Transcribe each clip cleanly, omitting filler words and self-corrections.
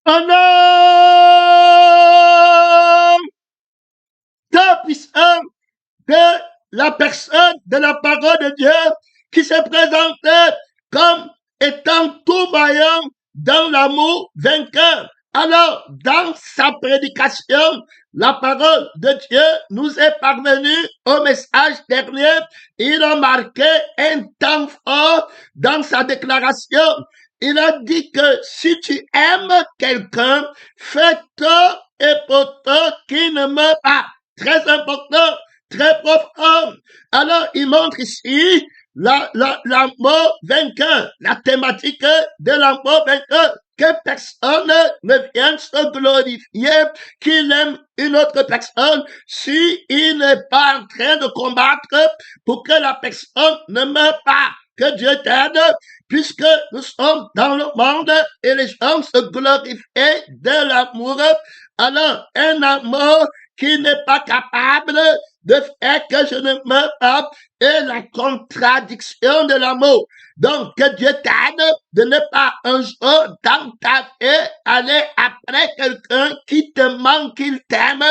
Un homme tant puissant que la personne de la parole de Dieu qui se présentait comme étant tout vaillant dans l'amour vainqueur. Alors, dans sa prédication, la parole de Dieu nous est parvenue au message dernier. Il a marqué un temps fort dans sa déclaration. Il a dit que si tu aimes quelqu'un, fais tort et pourtant qui ne meurt pas. Très important, très profond. Alors, il montre ici la mort vainqueur, la thématique de la mort vainqueur. Que personne ne vienne se glorifier qu'il aime une autre personne si il n'est pas en train de combattre pour que la personne ne meure pas. Que Dieu t'aide, puisque nous sommes dans le monde et les gens se glorifient de l'amour. Alors, un amour qui n'est pas capable de faire que je ne meurs pas est la contradiction de l'amour. Donc, que Dieu t'aide de ne pas un jour dans ta vie aller après quelqu'un qui te manque, qu'il t'aime,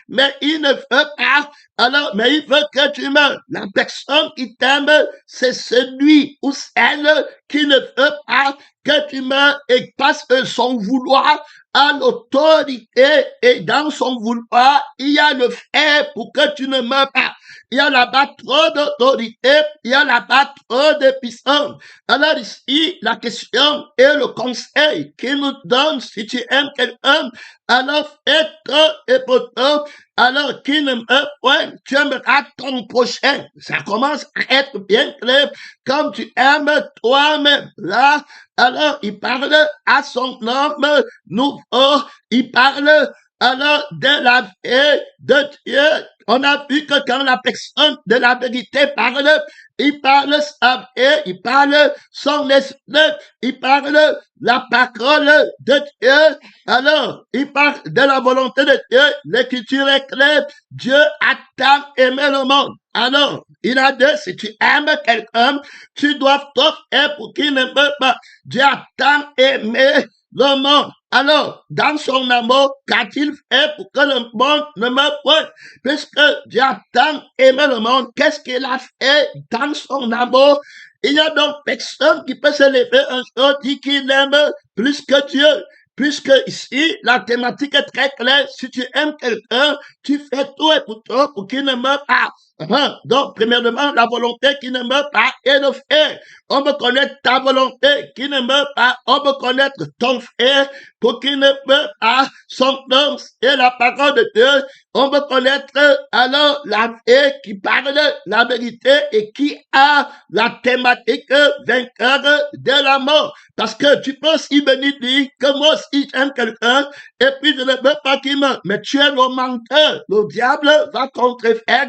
mais il ne veut pas. Alors, mais il veut que tu meurs. La personne qui t'aime, c'est celui ou celle qui ne veut pas que tu meurs et parce que son vouloir a l'autorité et dans son vouloir, il y a le fait pour que tu ne meurs pas. Il y a là-bas trop d'autorité, il y a là-bas trop de puissance. Alors ici, la question et le conseil qu'il nous donne, si tu aimes quelqu'un, alors fais-toi et pourtant, alors qu'il ne meurt point, tu aimeras ton prochain. Ça commence à être bien clair, comme tu aimes toi-même. Là, alors il parle à son homme nouveau, il parle alors de la vie de Dieu. On a vu que quand la personne de la vérité parle, il parle sa vie, il parle son esprit, il parle la parole de Dieu. Alors, il parle de la volonté de Dieu. L'écriture est claire. Dieu a tant aimé le monde. Alors, il a dit, si tu aimes quelqu'un, tu dois tout faire pour qu'il ne meure pas. Dieu a tant aimé le monde. Alors, dans son amour, qu'a-t-il fait pour que le monde ne meure point? Puisque Dieu a tant aimé le monde, qu'est-ce qu'il a fait dans son amour? Il n'y a donc personne qui peut se lever un jour et dire qu'il aime plus que Dieu. Puisque ici, la thématique est très claire. Si tu aimes quelqu'un, tu fais tout et pour tout pour qu'il ne meure pas. Donc, premièrement, la volonté qui ne meurt pas est le fait. On veut connaître ta volonté qui ne meurt pas. On veut connaître ton frère pour qu'il ne meure pas. Son nom, c'est la parole de Dieu. On veut connaître alors la vie qui parle la vérité et qui a la thématique vainqueur de la mort. Parce que tu peux aussi venir dire que moi aussi j'aime quelqu'un et puis je ne veux pas qu'il meure. Mais tu es le menteur. Le diable va contrefaire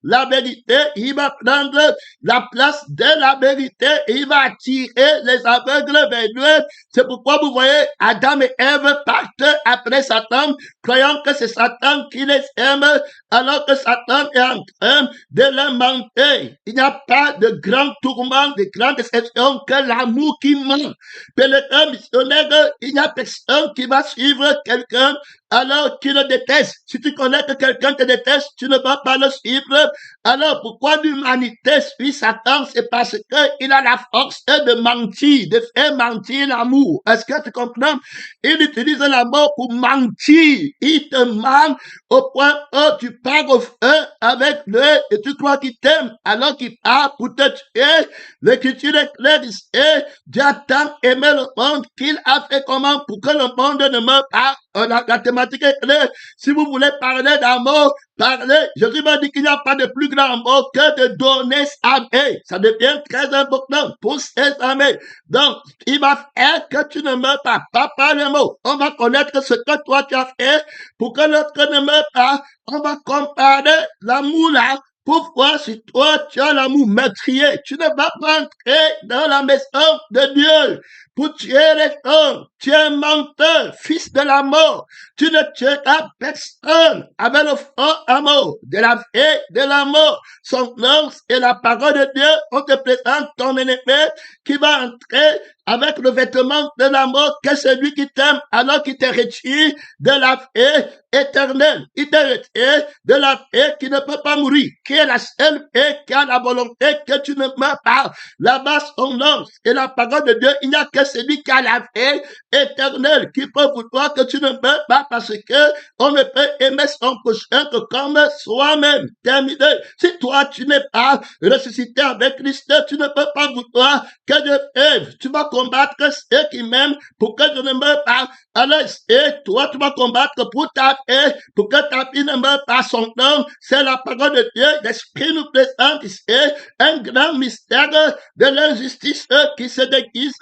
la vérité. Il va prendre la place de la vérité et il va attirer les aveugles vers lui. C'est pourquoi vous voyez Adam et Ève partent après Satan, croyant que c'est Satan qui les aime, alors que Satan est en train de les mentir. Il n'y a pas de grand tourment, de grande déception que l'amour qui ment. Pèlerin missionnaire, il n'y a personne qui va suivre quelqu'un alors qu'il le déteste. Si tu connais que quelqu'un te déteste, tu ne vas pas le suivre. Alors pourquoi l'humanité suit Satan? C'est parce qu'il a la force de mentir, de faire mentir l'amour. Est-ce que tu comprends? Il utilise l'amour pour mentir. Il te ment au point où tu pars au feu avec lui et tu crois qu'il t'aime alors qu'il part pour te tuer. L'écriture est claire ici. Dieu a tant aimé le monde qu'il a fait comment pour que le monde ne meure pas. La thématique est claire. Si vous voulez parler d'amour, parlez. Jésus m'a dit qu'il n'y a pas de plus grand amour que de donner sa vie. Ça devient très important pour ses amis. Donc, il va faire que tu ne meurs pas. Pas par les mots. On va connaître ce que toi tu as fait pour que l'autre ne meure pas. On va comparer l'amour là pour voir si toi tu as l'amour meurtrier. Tu ne vas pas entrer dans la maison de Dieu pour tuer les hommes. Tu es un menteur, fils de la mort. Tu ne tueras personne avec le fort amour de la vie, de la mort. Son nom et la parole de Dieu. On te présente ton ennemi qui va entrer avec le vêtement de la mort que celui qui t'aime alors qu'il te retire de la paix éternelle. Il te retire de la paix qui ne peut pas mourir, qui est la seule paix qui a la volonté que tu ne meurs pas. Là-bas, son nom et la parole de Dieu, il n'y a que celui qui a la paix éternelle qui peut vouloir que tu ne meurs pas parce que on ne peut aimer son prochain que comme soi-même. Terminé. Si toi, tu n'es pas ressuscité avec Christ, tu ne peux pas vouloir que je t'aime. Tu vas combattre ceux qui m'aiment pour que je ne meure pas. Alors, et toi, tu vas combattre pour ta paix, pour que ta vie ne meure pas. Son nom, c'est la parole de Dieu. L'Esprit nous présente ici un grand mystère de l'injustice qui se déguise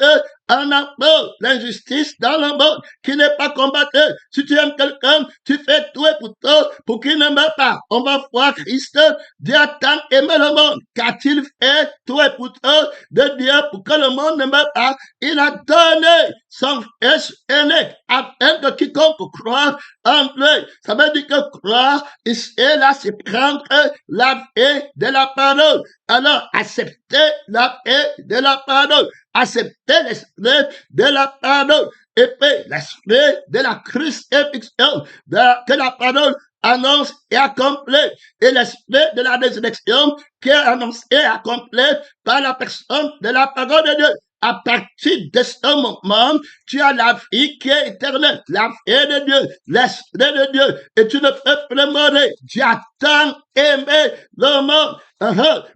en amour. L'injustice dans le monde qui n'est pas combattue. Si tu aimes quelqu'un, tu fais tout et pour tout pour qu'il ne meure pas. On va voir Christ. Dieu a tant aimé le monde qu'a-t-il fait tout et pour tout de Dieu pour que le monde ne meure pas. Il a donné son fils aîné afin que quiconque croit en lui. Ça veut dire que croire, ici et là, c'est prendre la paix de la parole. Alors, accepter la paix de la parole. Accepter l'esprit de la parole. Et puis, l'esprit de la crucifixion, que la parole annonce et accomplit. Et l'esprit de la résurrection qui est annoncé et accompli par la personne de la parole de Dieu. À partir de ce moment, tu as la vie qui est éternelle, la vie de Dieu, l'esprit de Dieu, et tu ne peux plus mourir. Dieu a tant aimé le monde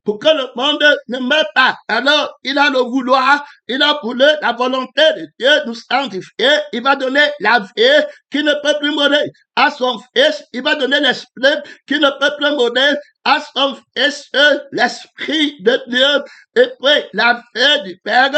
pour que le monde ne meure pas. Alors, il a le vouloir, il a voulu la volonté de Dieu nous sanctifier. Il va donner la vie qui ne peut plus mourir à son fils. Il va donner l'esprit qui ne peut plus mourir à son fils, l'esprit de Dieu. Et puis, la vie du Père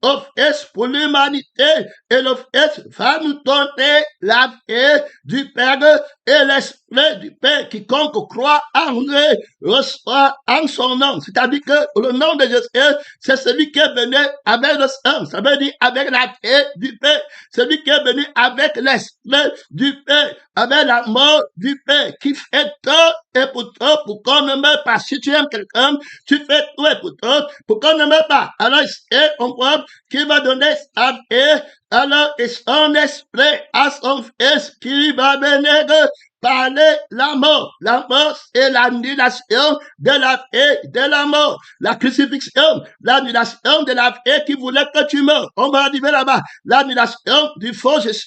au fils pour l'humanité. Et le fils va nous donner la vie du Père et l'esprit du Père. Quiconque croit en lui reçoit en son nom. C'est-à-dire que le nom de Jésus, c'est celui qui est venu avec le sang. Ça veut dire avec la vie du Père. Celui qui est venu avec l'esprit du Père, avec la mort du Père, qui fait tout et pour tout, pour qu'on ne meure pas. Si tu aimes quelqu'un, tu fais tout et pour qu'on ne meure pas. Alors, on voit qu'il va donner sa vie, alors, et son esprit à son fils qui va venir parler la mort. La mort, c'est l'annulation de la vie de la mort. La crucifixion, l'annulation de la vie qui voulait que tu meurs. On va arriver là-bas. L'annulation du faux Jésus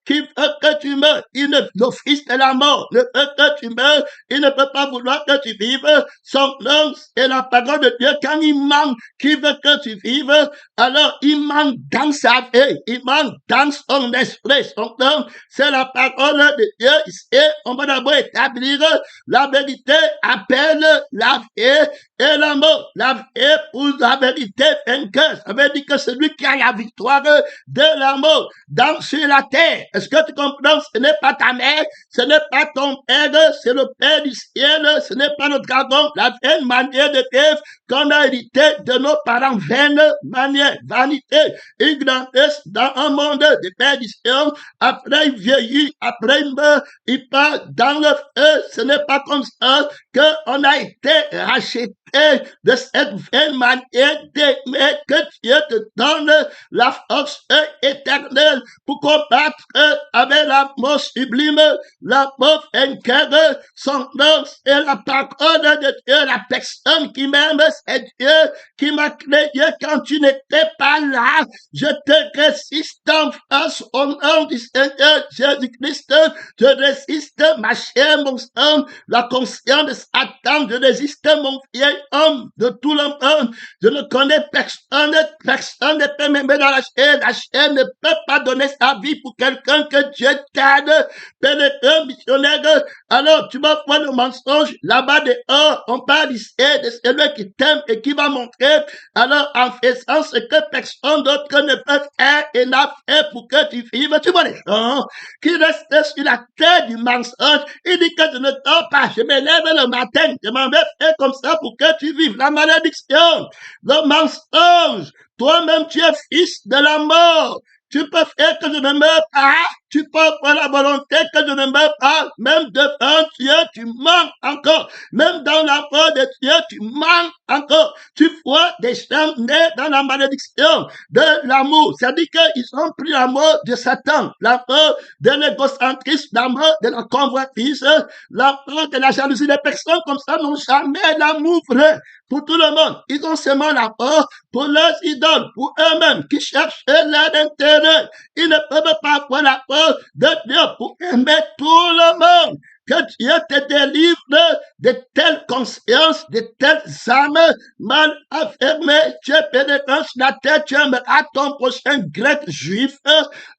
qui veut que tu meurs. Le fils de la mort ne veut que tu meurs. Il ne peut pas vouloir que tu vives. Son nom, c'est la parole de Dieu. Quand il manque, qui veut que tu vives, alors il manque dans sa vie. Il manque dans son esprit. Son nom, c'est la parole de Dieu. Et on va d'abord établir la vérité, appelle la vie et la mort. La vie pour la vérité vainqueur. Ça veut dire que celui qui a la victoire de la mort sur la terre. Est-ce que tu comprends? Ce n'est pas ta mère, ce n'est pas ton père, c'est le Père du ciel, ce n'est pas notre dragon, la vaine manière de vivre qu'on a hérité de nos parents, vaine manière, vanité, ignorance dans un monde de perdition. Après il vieillit, après il meurt, il part dans le feu. Ce n'est pas comme ça qu'on a été racheté de cette vaine manière d'aimer que Dieu te donne la force éternelle pour combattre avec la mort sublime, la mort vainqueur. Son nom, c'est la parole de Dieu, la personne qui m'aime, c'est Dieu qui m'a créé quand tu n'étais pas là. Je te résiste en face au nom du Seigneur Jésus-Christ. Je résiste ma chair, mon sang, la conscience de Satan. Je résiste mon vieil homme de tout le monde. Je ne connais personne, personne ne peut m'aimer dans la chair. La chair ne peut pas donner sa vie pour quelqu'un que Dieu t'aide. Pénétreur, missionnaire. Alors, tu vas voir le mensonge là-bas dehors. On parle ici de celui qui t'aime et qui va montrer. Alors, en faisant ce que personne d'autre ne peut faire et n'a fait pour que tu vives, tu vois les gens qui restent sur la terre du mensonge. Il dit que je ne dors pas. Je me lève le matin. Je m'en vais faire comme ça pour que tu vives. La malédiction, le mensonge. Toi-même, tu es fils de la mort. Tu peux faire que je ne meure pas. tu peux faire la volonté que je ne meurs pas, même devant Dieu, tu manques encore, même dans la foi de Dieu, tu manques encore, tu vois des gens nés dans la malédiction de l'amour, c'est-à-dire qu'ils ont pris l'amour de Satan, l'amour de l'égocentrisme, l'amour de la convoitise, l'amour de la jalousie. Les personnes comme ça n'ont jamais l'amour vrai pour tout le monde. Ils ont seulement l'amour pour leurs idoles, pour eux-mêmes, qui cherchent leur intérêt. Ils ne peuvent pas avoir l'amour de Dieu pour aimer tout le monde. Que Dieu te délivre de telles consciences, de telles âmes mal affermées. Tu es pénétrant sur la tête, tu aimeras ton prochain grec juif.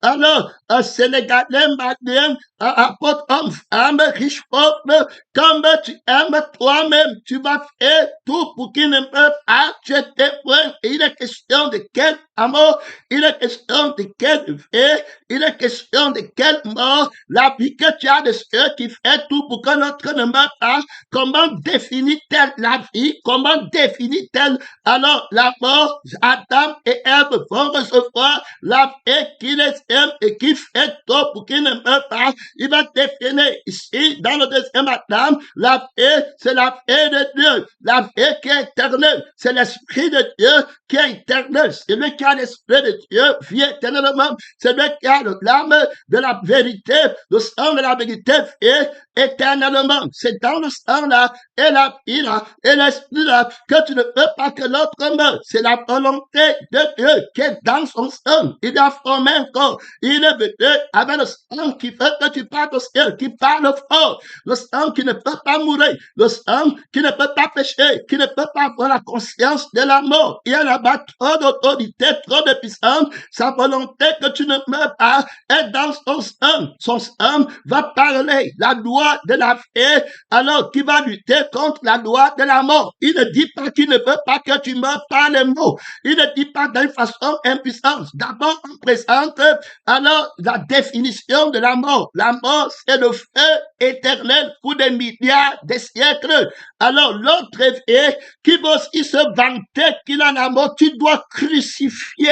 Alors, un Sénégalais, malien, un apôtre, homme, femme, riche, pauvre, comme tu aimes toi-même, tu vas faire tout pour qu'il ne peut pas, tu es témoin. Il est question de quel amour, il est question de quelle vie, il est question de quelle mort, la vie que tu as de ceux qui fait tout pour que l'autre ne meure pas. Comment définit-elle la vie? Comment définit-elle alors la mort? Adam et Ève vont recevoir la vie qui les aime et qui fait tout pour qu'ils ne meurent pas. Il va définir ici, dans le deuxième Adam, la vie, c'est la vie de Dieu. La vie qui est éternelle, c'est l'Esprit de Dieu qui est éternel. C'est lui qui a l'Esprit de Dieu, vit éternellement. C'est lui qui a l'âme de la vérité, le sang de la vérité vit éternellement. C'est dans le sang là, et la vie là, et l'Esprit là, que tu ne peux pas que l'autre meure. C'est la volonté de Dieu qui est dans son sang. Il a formé un corps. Il est venu avec le sang qui fait que tu parles au ciel, qui parle fort. Le sang qui ne peut pas mourir. Le sang qui ne peut pas pécher, qui ne peut pas avoir la conscience de la mort. Il y a là-bas trop d'autorité, trop de puissance. Sa volonté que tu ne meurs pas est dans son sang. Son sang va parler la loi de la vie, alors qui va lutter contre la loi de la mort. Il ne dit pas qu'il ne veut pas que tu meurs par les mots. Il ne dit pas d'une façon impuissante. D'abord, on présente alors la définition de la mort. La mort, c'est le feu éternel pour des milliards de siècles. Alors, l'autre est qui va aussi se vanter qu'il en a mort. Tu dois crucifier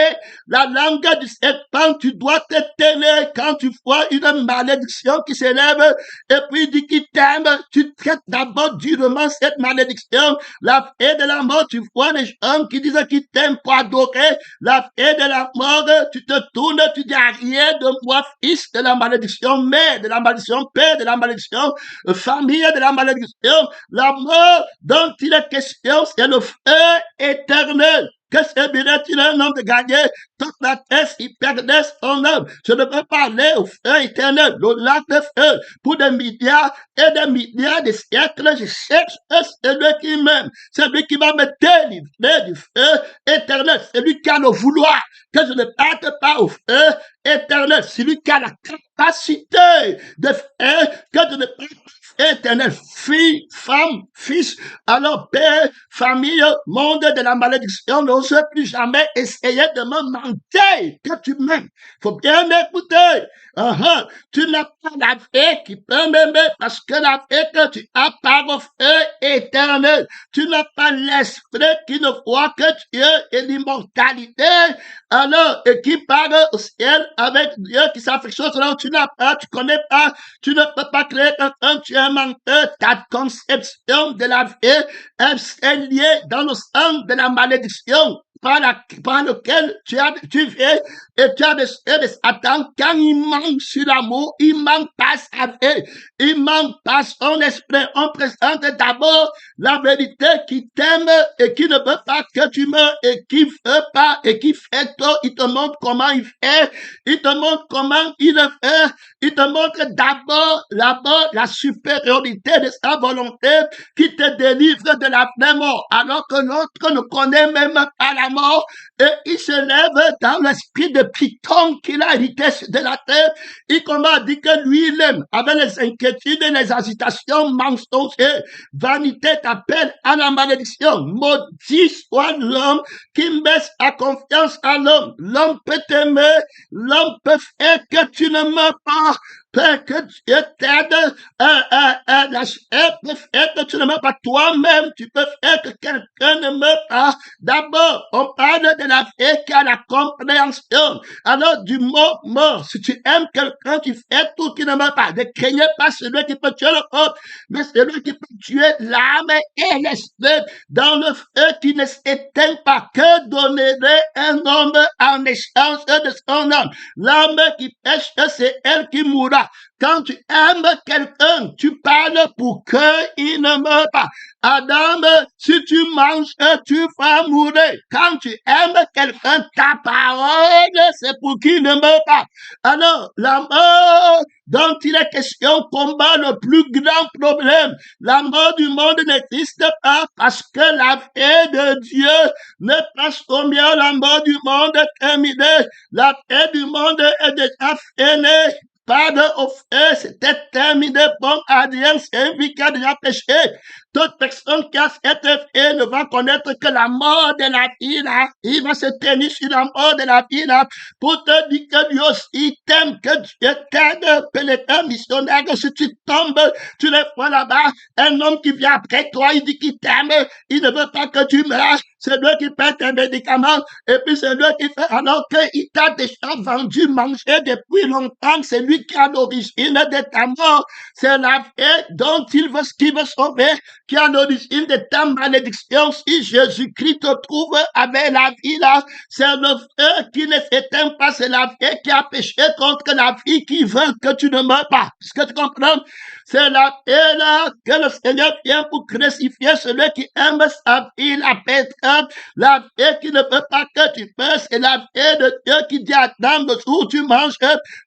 la langue du serpent. Tu dois te tenir quand tu vois une malédiction qui s'élève et puis il dit qu'il t'aime. Tu traites d'abord durement cette malédiction. La fin de la mort, tu vois les gens qui disent qu'ils t'aiment pour adorer. La fin de la mort, tu te tournes, tu dis rien de moi, fils de la malédiction, mère de la malédiction, père de la malédiction, famille de la malédiction. La mort dont il est question, c'est le feu éternel. Que servirait-il un homme de gagner toute la terre s'il perdait son âme? Je ne peux pas aller au feu éternel, au lac de feu, pour des milliards et des milliards de siècles. Je cherche celui qui m'aime, celui qui va me délivrer du feu éternel, celui qui a le vouloir, que je ne parte pas au feu éternel, celui qui a la capacité de faire que je ne parte pas éternel, fille, femme, fils, alors père, famille, monde de la malédiction, n'ose plus jamais essayer de me mentir que tu m'aimes. Faut bien m'écouter. Tu n'as pas la vie qui peut m'aimer parce que la vie que tu as par le feu éternel. Tu n'as pas l'esprit qui ne voit que Dieu et l'immortalité. Alors, et qui parle au ciel avec Dieu qui s'affectionne selon tu n'as pas, tu connais pas, tu ne peux pas créer quelqu'un, tu es un menteur. Ta conception de la vie est liée dans le sang de la malédiction par lequel tu viens et tu as de Satan. Quand il manque sur l'amour, il manque pas sa vie, il manque pas son esprit. On présente d'abord la vérité qui t'aime et qui ne veut pas que tu meurs et qui veut pas et qui fait tout. Il te montre comment il fait, il te montre comment il le fait, il te montre d'abord la supériorité de sa volonté qui te délivre de la vraie mort, alors que l'autre ne connaît même pas la mort et il se lève dans l'esprit de Python qu'il a hérité de la terre. Il commence à dire que lui, il aime, avec les inquiétudes et les agitations mensongères. Vanité t'appelle à la malédiction. Maudit soit l'homme qui met sa confiance à l'homme. L'homme peut t'aimer, l'homme peut faire que tu ne meurs pas. Père, que Dieu t'aide la chair peut faire que tu ne meurs pas toi-même, tu peux faire que quelqu'un ne meure pas. D'abord, on parle de la fée qui a la compréhension. Alors, du mot mort, si tu aimes quelqu'un, tu fais tout qui ne meurt pas. Ne craignez pas celui qui peut tuer le corps, mais celui qui peut tuer l'âme et l'esprit dans le feu qui ne s'éteint pas. Que donnerait un homme en échange de son âme? L'âme qui pêche, c'est elle qui mourra. Quand tu aimes quelqu'un, tu parles pour qu'il ne meure pas. Adam, si tu manges, tu vas mourir. Quand tu aimes quelqu'un, ta parole, c'est pour qu'il ne meure pas. Alors, la mort dont il est question combat le plus grand problème. La mort du monde n'existe pas parce que la paix de Dieu ne passe combien la mort du monde est terminée. La paix du monde est déjà finie. Pas de feu, c'était terminé. Bon, Adrien, c'est un vie qui a déjà péché. Toute personne qui a cette fée ne va connaître que la mort de la vie là. Il va se tenir sur la mort de la vie là pour te dire que Dieu aussi t'aime, que Dieu t'aide, que l'État missionnaire, que si tu tombes, tu le vois là-bas, un homme qui vient après toi, il dit qu'il t'aime, il ne veut pas que tu meurs. C'est lui qui paie tes médicaments, et puis c'est lui qui fait, alors qu'il t'a déjà vendu, mangé depuis longtemps, c'est lui qui a l'origine de ta mort. C'est la fée dont il veut sauver, qui a l'origine de ta malédiction. Si Jésus-Christ te trouve avec la vie là, c'est le feu qui ne s'éteint pas, c'est la fée qui a péché contre la vie qui veut que tu ne meurs pas. Est-ce que tu comprends? C'est la paix là que le Seigneur vient pour crucifier celui qui aime sa vie, la paix. La paix qui ne veut pas que tu meurs, c'est la paix de Dieu qui dit à Adam, le jour où tu manges,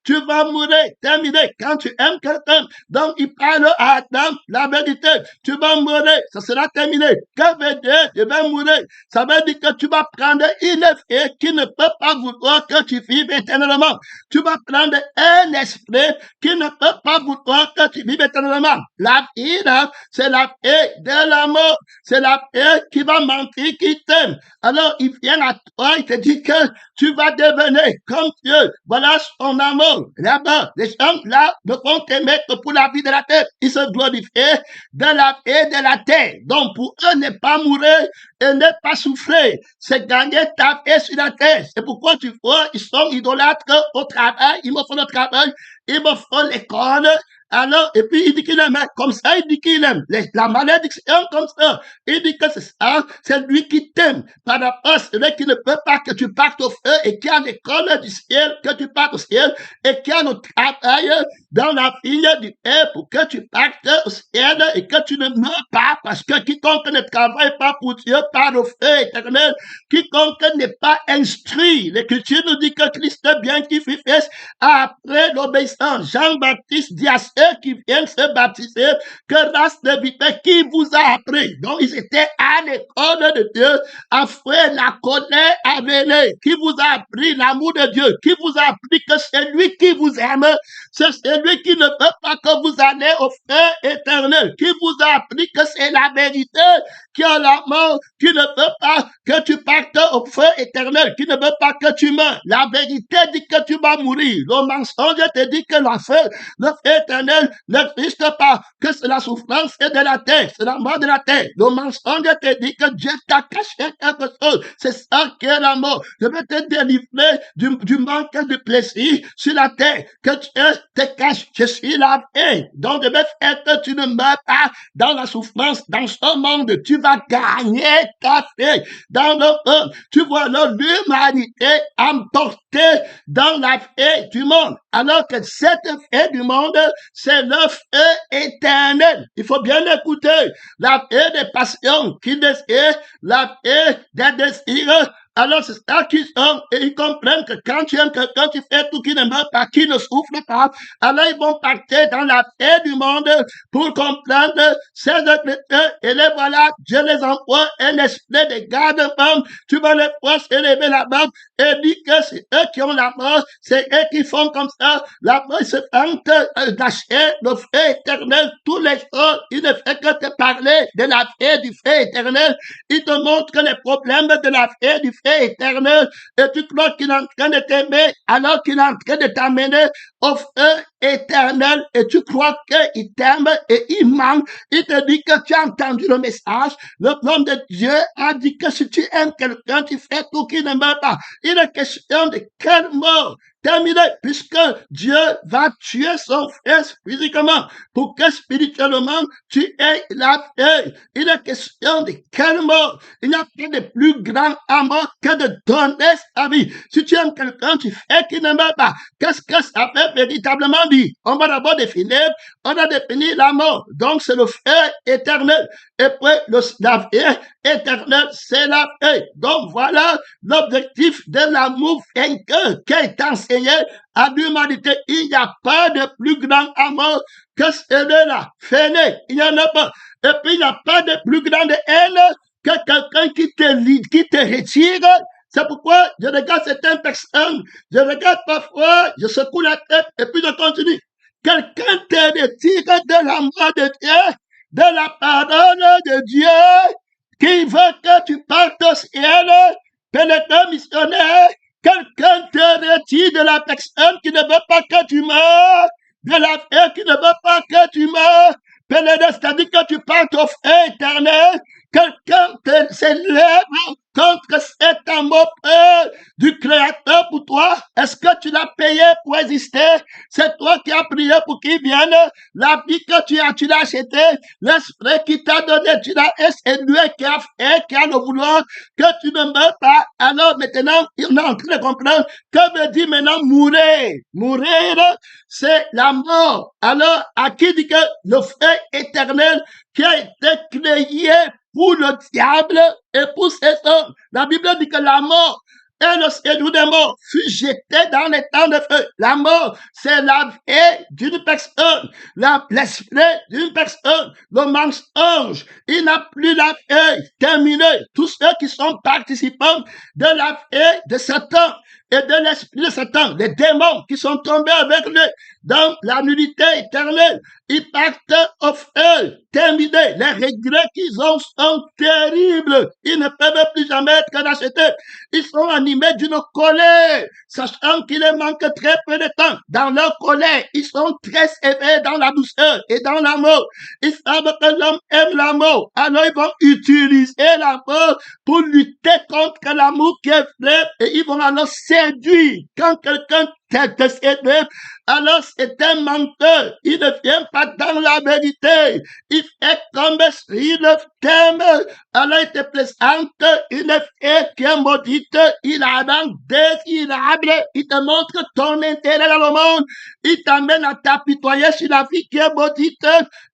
tu vas mourir. Terminé. Quand tu aimes quelqu'un, donc il parle à Adam la vérité. Tu vas mourir. Ça sera terminé. Que veut dire, je vais mourir? Ça veut dire que tu vas prendre une fée qui ne peut pas vouloir que tu vives éternellement. Tu vas prendre un esprit qui ne peut pas vouloir que tu vives éternellement. La vie, là, c'est la paix de la mort. C'est la paix qui va mentir, qui t'aime. Alors, il vient à toi, il te dit que tu vas devenir comme Dieu. Voilà son amour. Là-bas, les gens, là, ne vont t'aimer que pour la vie de la terre. Ils se glorifient de la paix de la terre. Donc, pour eux, ne pas mourir et ne pas souffrir, c'est gagner ta paix sur la terre. C'est pourquoi tu vois, ils sont idolâtres au travail, ils me font le travail, ils me font l'école. Alors, et puis il dit qu'il aime, comme ça, il dit qu'il aime. La malédiction comme ça, il dit que c'est ça, c'est lui qui t'aime. Par rapport à celui qui ne peut pas que tu partes au feu et qui a l'école du ciel, que tu partes au ciel, et qui a le travail dans la vigne du Père pour que tu partes au ciel et que tu ne meurs pas, parce que quiconque ne travaille pas pour Dieu part au feu éternel. Quiconque n'est pas instruit. L'Écriture nous dit que Christ, bien qu'il fut fait après l'obéissance, Jean-Baptiste dit à ceux qui viennent se baptiser, que race de vipères qui vous a appris. Donc, ils étaient à l'école de Dieu, après la colère à venir, qui vous a appris l'amour de Dieu, qui vous a appris que c'est lui qui vous aime, c'est celui qui ne veut pas que vous allez au feu éternel, qui vous a appris que c'est la vérité, qui a la mort, qui ne veut pas que tu partes au feu éternel, qui ne veut pas que tu meurs. La vérité dit que tu vas mourir. Le mensonge te dit que le feu éternel n'existe pas, que c'est la souffrance de la terre, c'est la mort de la terre. Le mensonge te dit que Dieu t'a caché quelque chose. C'est ça qui est la mort. Je vais te délivrer du manque de plaisir sur la terre, que Dieu te cache. Je suis la paix. Donc, je vais faire que tu ne meurs pas dans la souffrance, dans ce monde. Tu vas gagner ta paix. Dans le monde, tu vois l'humanité emportée dans la paix du monde. Alors que cette paix du monde, c'est le feu éternel. Il faut bien écouter. La paix des passions qui désirent, la paix des désirs. Alors, c'est ça qu'ils sont, et ils comprennent que quand tu aimes quelqu'un, tu fais tout qui ne meurt pas, qui ne souffre pas. Alors, ils vont partir dans la paix du monde pour comprendre ces écritures. Et les voilà, Dieu les envoie un esprit de garde-femme. Tu vas les voir s'élever là-bas et dire que c'est eux qui ont la mort, c'est eux qui font comme ça. La mort se tente d'acheter le feu éternel tous les jours. Il ne fait que te parler de la paix du feu éternel. Il te montre les problèmes de la paix du feu éternel et tu crois qu'il est en train de t'aimer alors qu'il est en train de t'amener au feu éternel et tu crois qu'il t'aime et il ment. Il te dit que tu as entendu le message. L'homme de Dieu a dit que si tu aimes quelqu'un, tu fais tout qu'il ne meurt pas. Il est question de quelle mort? Terminé, puisque Dieu va tuer son fils physiquement pour que spirituellement tu aies la paix. Il est question de quelle mort? Il n'y a pas de plus grand amour que de donner sa vie. Si tu aimes quelqu'un, tu fais qu'il ne meurt pas. Qu'est-ce que ça fait véritablement dire? On va d'abord définir, on a défini la mort. Donc c'est le feu éternel. Et puis la vie éternelle, c'est la paix. Donc voilà l'objectif de l'amour vainqueur qui est enseigné à l'humanité. Il n'y a pas de plus grand amour que celui-là. Fainé, il n'y en a pas. Et puis il n'y a pas de plus grande haine que quelqu'un qui te retire. C'est pourquoi je regarde certaines personnes, je regarde parfois, je secoue la tête et puis je continue. Quelqu'un te retire de l'amour de Dieu, de la parole de Dieu, qui veut que tu partes au ciel, pénétreur missionnaire. Quelqu'un te retire de la personne qui ne veut pas que tu meurs, de la paix qui ne veut pas que tu meurs, pénétreur, c'est-à-dire que tu partes au feu éternel. Quelqu'un s'élève contre cet amour du Créateur pour toi. Est-ce que tu l'as payé pour exister? C'est toi qui as prié pour qu'il vienne. La vie que tu l'as acheté. L'esprit qui t'a donné, tu l'as, c'est lui qui a fait, qui a le vouloir que tu ne meurs pas. Alors maintenant, on est en train de comprendre que veut dire maintenant mourir. Mourir, c'est la mort. Alors, à qui dit que le feu éternel qui a été créé pour le diable et pour ses hommes. La Bible dit que la mort et le séjour des morts fut jeté dans les temps de feu. La mort, c'est la vie d'une personne, l'esprit d'une personne, le mensonge. Il n'a plus la vie. Terminé. Tous ceux qui sont participants de la vie de Satan et de l'esprit de Satan, les démons qui sont tombés avec lui dans la nullité éternelle, ils partent au feu. Terminé. Les regrets qu'ils ont sont terribles. Ils ne peuvent plus jamais être rachetés. Ils sont animés d'une colère, sachant qu'il leur manque très peu de temps. Dans leur colère, ils sont très sévères dans la douceur et dans l'amour. Ils savent que l'homme aime l'amour. Alors ils vont utiliser l'amour pour lutter contre l'amour qui est vrai et ils vont alors séduire. Quand quelqu'un te séduit, alors c'est un menteur. Il ne vient pas dans la vérité. Il fait comme s'il t'aime. Alors il te présente une fille qui est maudite. Il a un désirable. Il te montre ton intérêt dans le monde. Il t'amène à t'apitoyer sur la vie qui est maudite.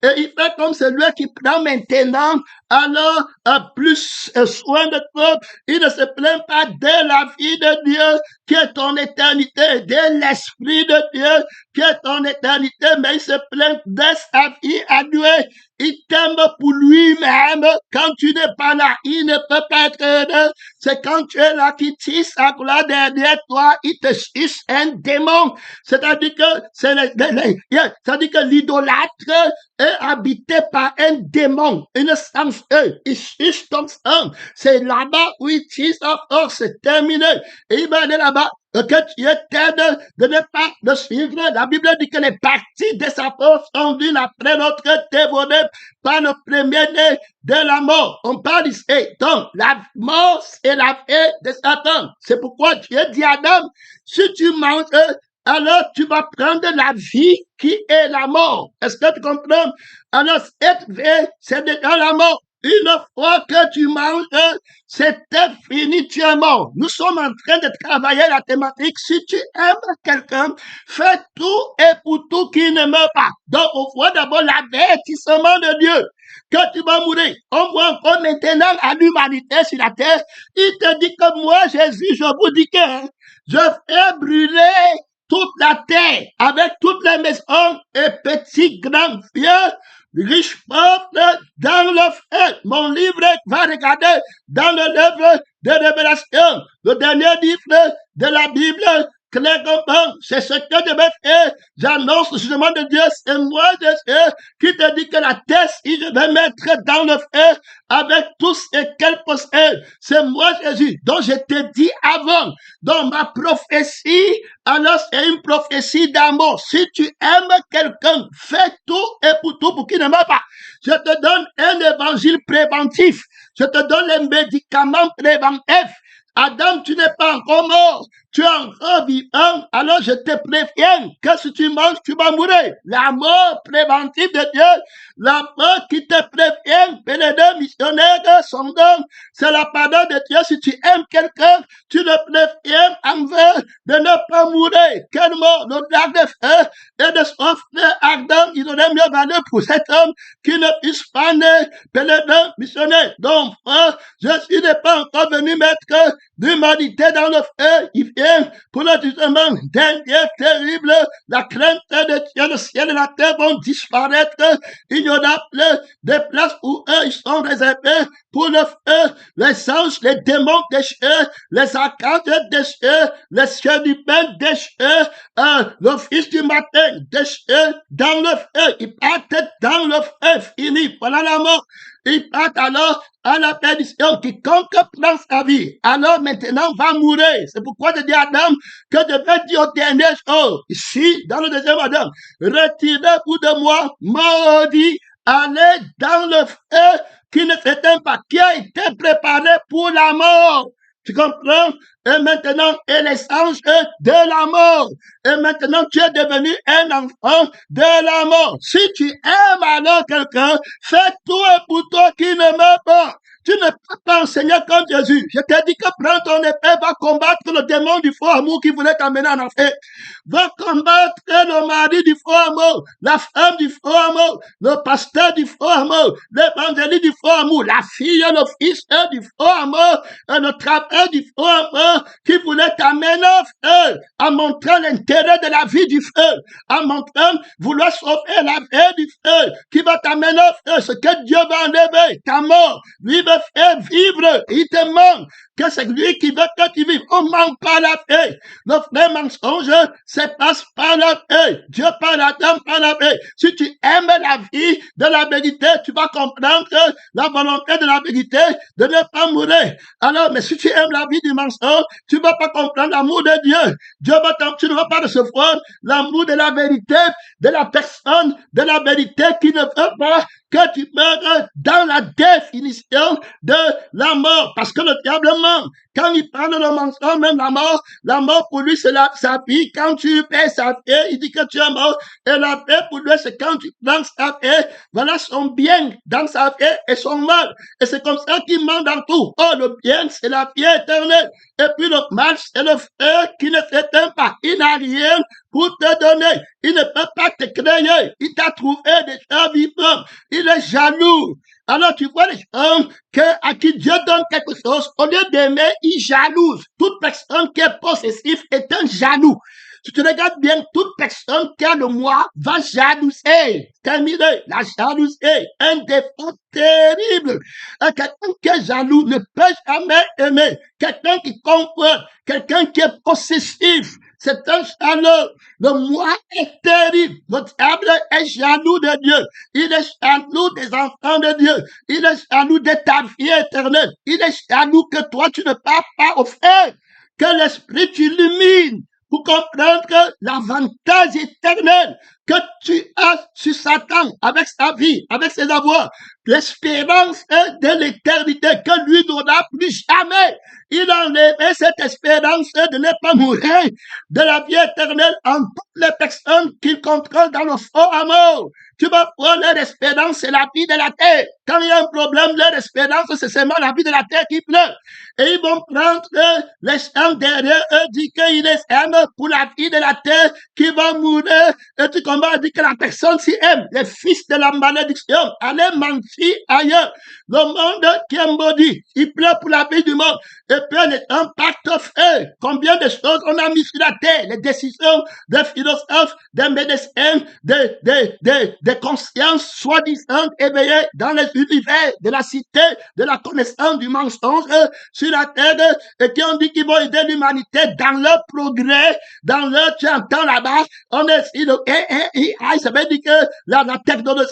Et il fait comme celui qui prend maintenant alors plus soin de toi. Il ne se plaint pas de la vie de Dieu qui est ton éternité, de l'esprit de Dieu qui est ton éternité, mais il se plaint de sa vie à Dieu. Il t'aime pour lui-même. Quand tu n'es pas là, il ne peut pas être heureux. C'est quand tu es là qu'il tisse sa gloire derrière toi, il te suce un démon. C'est-à-dire que l'idolâtre est habité par un démon, une sang. Il suce ton sang. C'est là-bas où il tisse sa force. C'est terminé. Et il va aller là-bas. Que tu t'aides de ne pas le suivre. La Bible dit que les parties de sa force sont l'une après l'autre dévorées par le premier-né de la mort. On parle ici. Donc, la mort, c'est la vie de Satan. C'est pourquoi Dieu dit à Adam, si tu manges, alors tu vas prendre la vie qui est la mort. Est-ce que tu comprends? Alors, cette vie, c'est déjà la mort. Une fois que tu manges, c'était fini, tu es mort. Nous sommes en train de travailler la thématique. Si tu aimes quelqu'un, fais tout et pour tout qui ne meurt pas. Donc, on voit d'abord l'avertissement de Dieu que tu vas mourir. On voit encore maintenant à l'humanité sur la terre. Il te dit que moi, Jésus, je vous dis que je fais brûler toute la terre avec toutes les maisons et petits, grands, vieux, riches, pauvres, dans le feu. Mon livre va regarder dans le livre de Révélation, le dernier livre de la Bible, clairement, c'est ce que je vais faire. J'annonce le jugement de Dieu, c'est moi, Jésus, qui te dit que la tête, je vais mettre dans le feu avec tous et qu'elle possède. C'est moi, Jésus, dont je t'ai dit avant, dans ma prophétie. Alors, c'est une prophétie d'amour. Si tu aimes quelqu'un, fais tout et pour tout pour qu'il ne meure pas. Je te donne un évangile préventif. Je te donne les médicaments préventifs. Adam, tu n'es pas encore mort, tu es encore vivant, alors je te préviens que si tu manges, tu vas mourir. La mort préventive de Dieu, la mort qui te prévient, que les deux missionnaires sont donc, c'est la pardon de Dieu. Si tu aimes quelqu'un, tu le préviens envers de ne pas mourir. Quelle mort, le lac de feu et de son frère Adam, il aurait mieux valu pour cet homme qui ne puisse pas naître, que les deux missionnaires. Donc, frère, je n'ai pas encore venu mettre d'humanité dans le feu, il vient pour le jugement d'un Dieu terrible. La crainte de Dieu, le ciel et la terre vont disparaître. Il y aura plus de places où eux, ils sont réservés pour le feu. Les anges, les démons déchets, les archanges déchets, les chérubins déchets, le fils du matin déchets dans le feu. Ils partent dans le feu, fini. Voilà la mort. Ils partent alors à la perdition. Quiconque prend sa vie, alors maintenant va mourir. C'est pourquoi je dis à Adam que je vais dire au dernier jour, ici, dans le deuxième Adam, retirez-vous de moi, maudit, allez dans le feu qui ne s'éteint pas, qui a été préparé pour la mort. Tu comprends? Et maintenant, et les anges de la mort. Et maintenant, tu es devenu un enfant de la mort. Si tu aimes alors quelqu'un, fais tout pour toi qui ne meurt pas. Tu ne peux pas enseigner comme Jésus. Je t'ai dit que prends ton épée, va combattre le démon du faux amour qui voulait t'amener en enfer. Va combattre le mari du faux amour, la femme du faux amour, le pasteur du faux amour, l'évangéliste du faux amour, la fille, le fils du faux amour, le travail du faux amour qui voulait t'amener en feu, en montrant l'intérêt de la vie du feu, en montrant vouloir sauver la vie du feu, qui va t'amener en feu, ce que Dieu va enlever, ta mort, lui va faire vivre, il te manque, que c'est lui qui veut que tu vives. On manque pas la paix. Le vrai mensonge se passe par la paix. Dieu par la dame par la paix. Si tu aimes la vie de la vérité, tu vas comprendre la volonté de la vérité de ne pas mourir. Alors, mais si tu aimes la vie du mensonge, tu vas pas comprendre l'amour de Dieu. Tu ne vas pas recevoir l'amour de la vérité, de la personne, de la vérité qui ne veut pas que tu meurs dans la définition de la mort. Parce que le diable ment. Quand il parle de mensonge, même la mort pour lui, c'est sa vie. Quand tu paies sa vie, il dit que tu es mort. Et la paix pour lui, c'est quand tu prends sa vie, voilà son bien dans sa vie et son mal. Et c'est comme ça qu'il ment dans tout. Oh, le bien, c'est la vie éternelle. Et puis le mal, c'est le feu qui ne s'éteint pas. Il n'a rien pour te donner. Il ne peut pas te créer. Il t'a trouvé déjà vivant. Il est jaloux. Alors tu vois les gens à qui Dieu donne quelque chose, au lieu d'aimer, il jalouse. Toute personne qui est possessive est un jaloux. Si tu regardes bien, toute personne qui a le moi va jalouser. Terminé. La jalousie, un défaut terrible. Quelqu'un qui est jaloux ne peut jamais aimer. Quelqu'un qui comprend, quelqu'un qui est possessif, c'est un jaloux. Le moi est terrible. Le diable est jaloux de Dieu. Il est jaloux des enfants de Dieu. Il est jaloux de ta vie éternelle. Il est jaloux que toi, tu ne pars pas au frère. Que l'esprit t'illumine pour comprendre l'avantage éternel que tu as sur Satan avec sa vie, avec ses avoirs. L'espérance de l'éternité que lui n'aura plus jamais. Il a enlevé cette espérance de ne pas mourir, de la vie éternelle en toutes les personnes qu'il contrôle dans le faux amour. Tu vas voir leur espérance, c'est la vie de la terre. Quand il y a un problème, leur espérance, c'est seulement la vie de la terre qui pleure. Et ils vont prendre les gens derrière eux, dire qu'ils les aiment pour la vie de la terre qui va mourir. Et tu comprends? on va dire que la personne s'y aime, les fils de la malédiction, allez mentir ailleurs. Le monde qui est maudit, il pleure pour la vie du monde. Et puis, un pacte fait. Combien de choses on a mis sur la terre, les décisions des philosophes, des médecins, des consciences soi-disant éveillées dans les univers de la cité, de la connaissance du mensonge sur la terre, et qui ont dit qu'ils vont aider l'humanité dans leur progrès, dans leur, tu entends là-bas, on est ici, ça veut dire que la technologie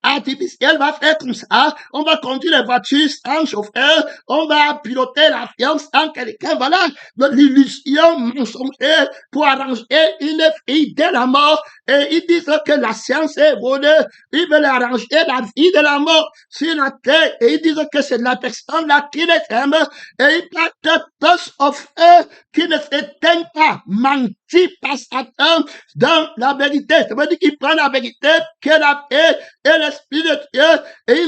artificielle va faire comme ça, on va conduire les voitures sans chauffeur, on va piloter l'avion sans quelqu'un, voilà, l'illusion mensongère pour arranger une fille dès la mort, et ils disent que la science est volée, ils veulent arranger la vie de la mort sur la terre, et ils disent que c'est la personne là qui les aime, et ils partent tous au feu qui ne s'éteignent pas, menti par Satan dans la vérité. Ça veut dire qu'il prend la vérité, qui est la paix et l'esprit de Dieu, et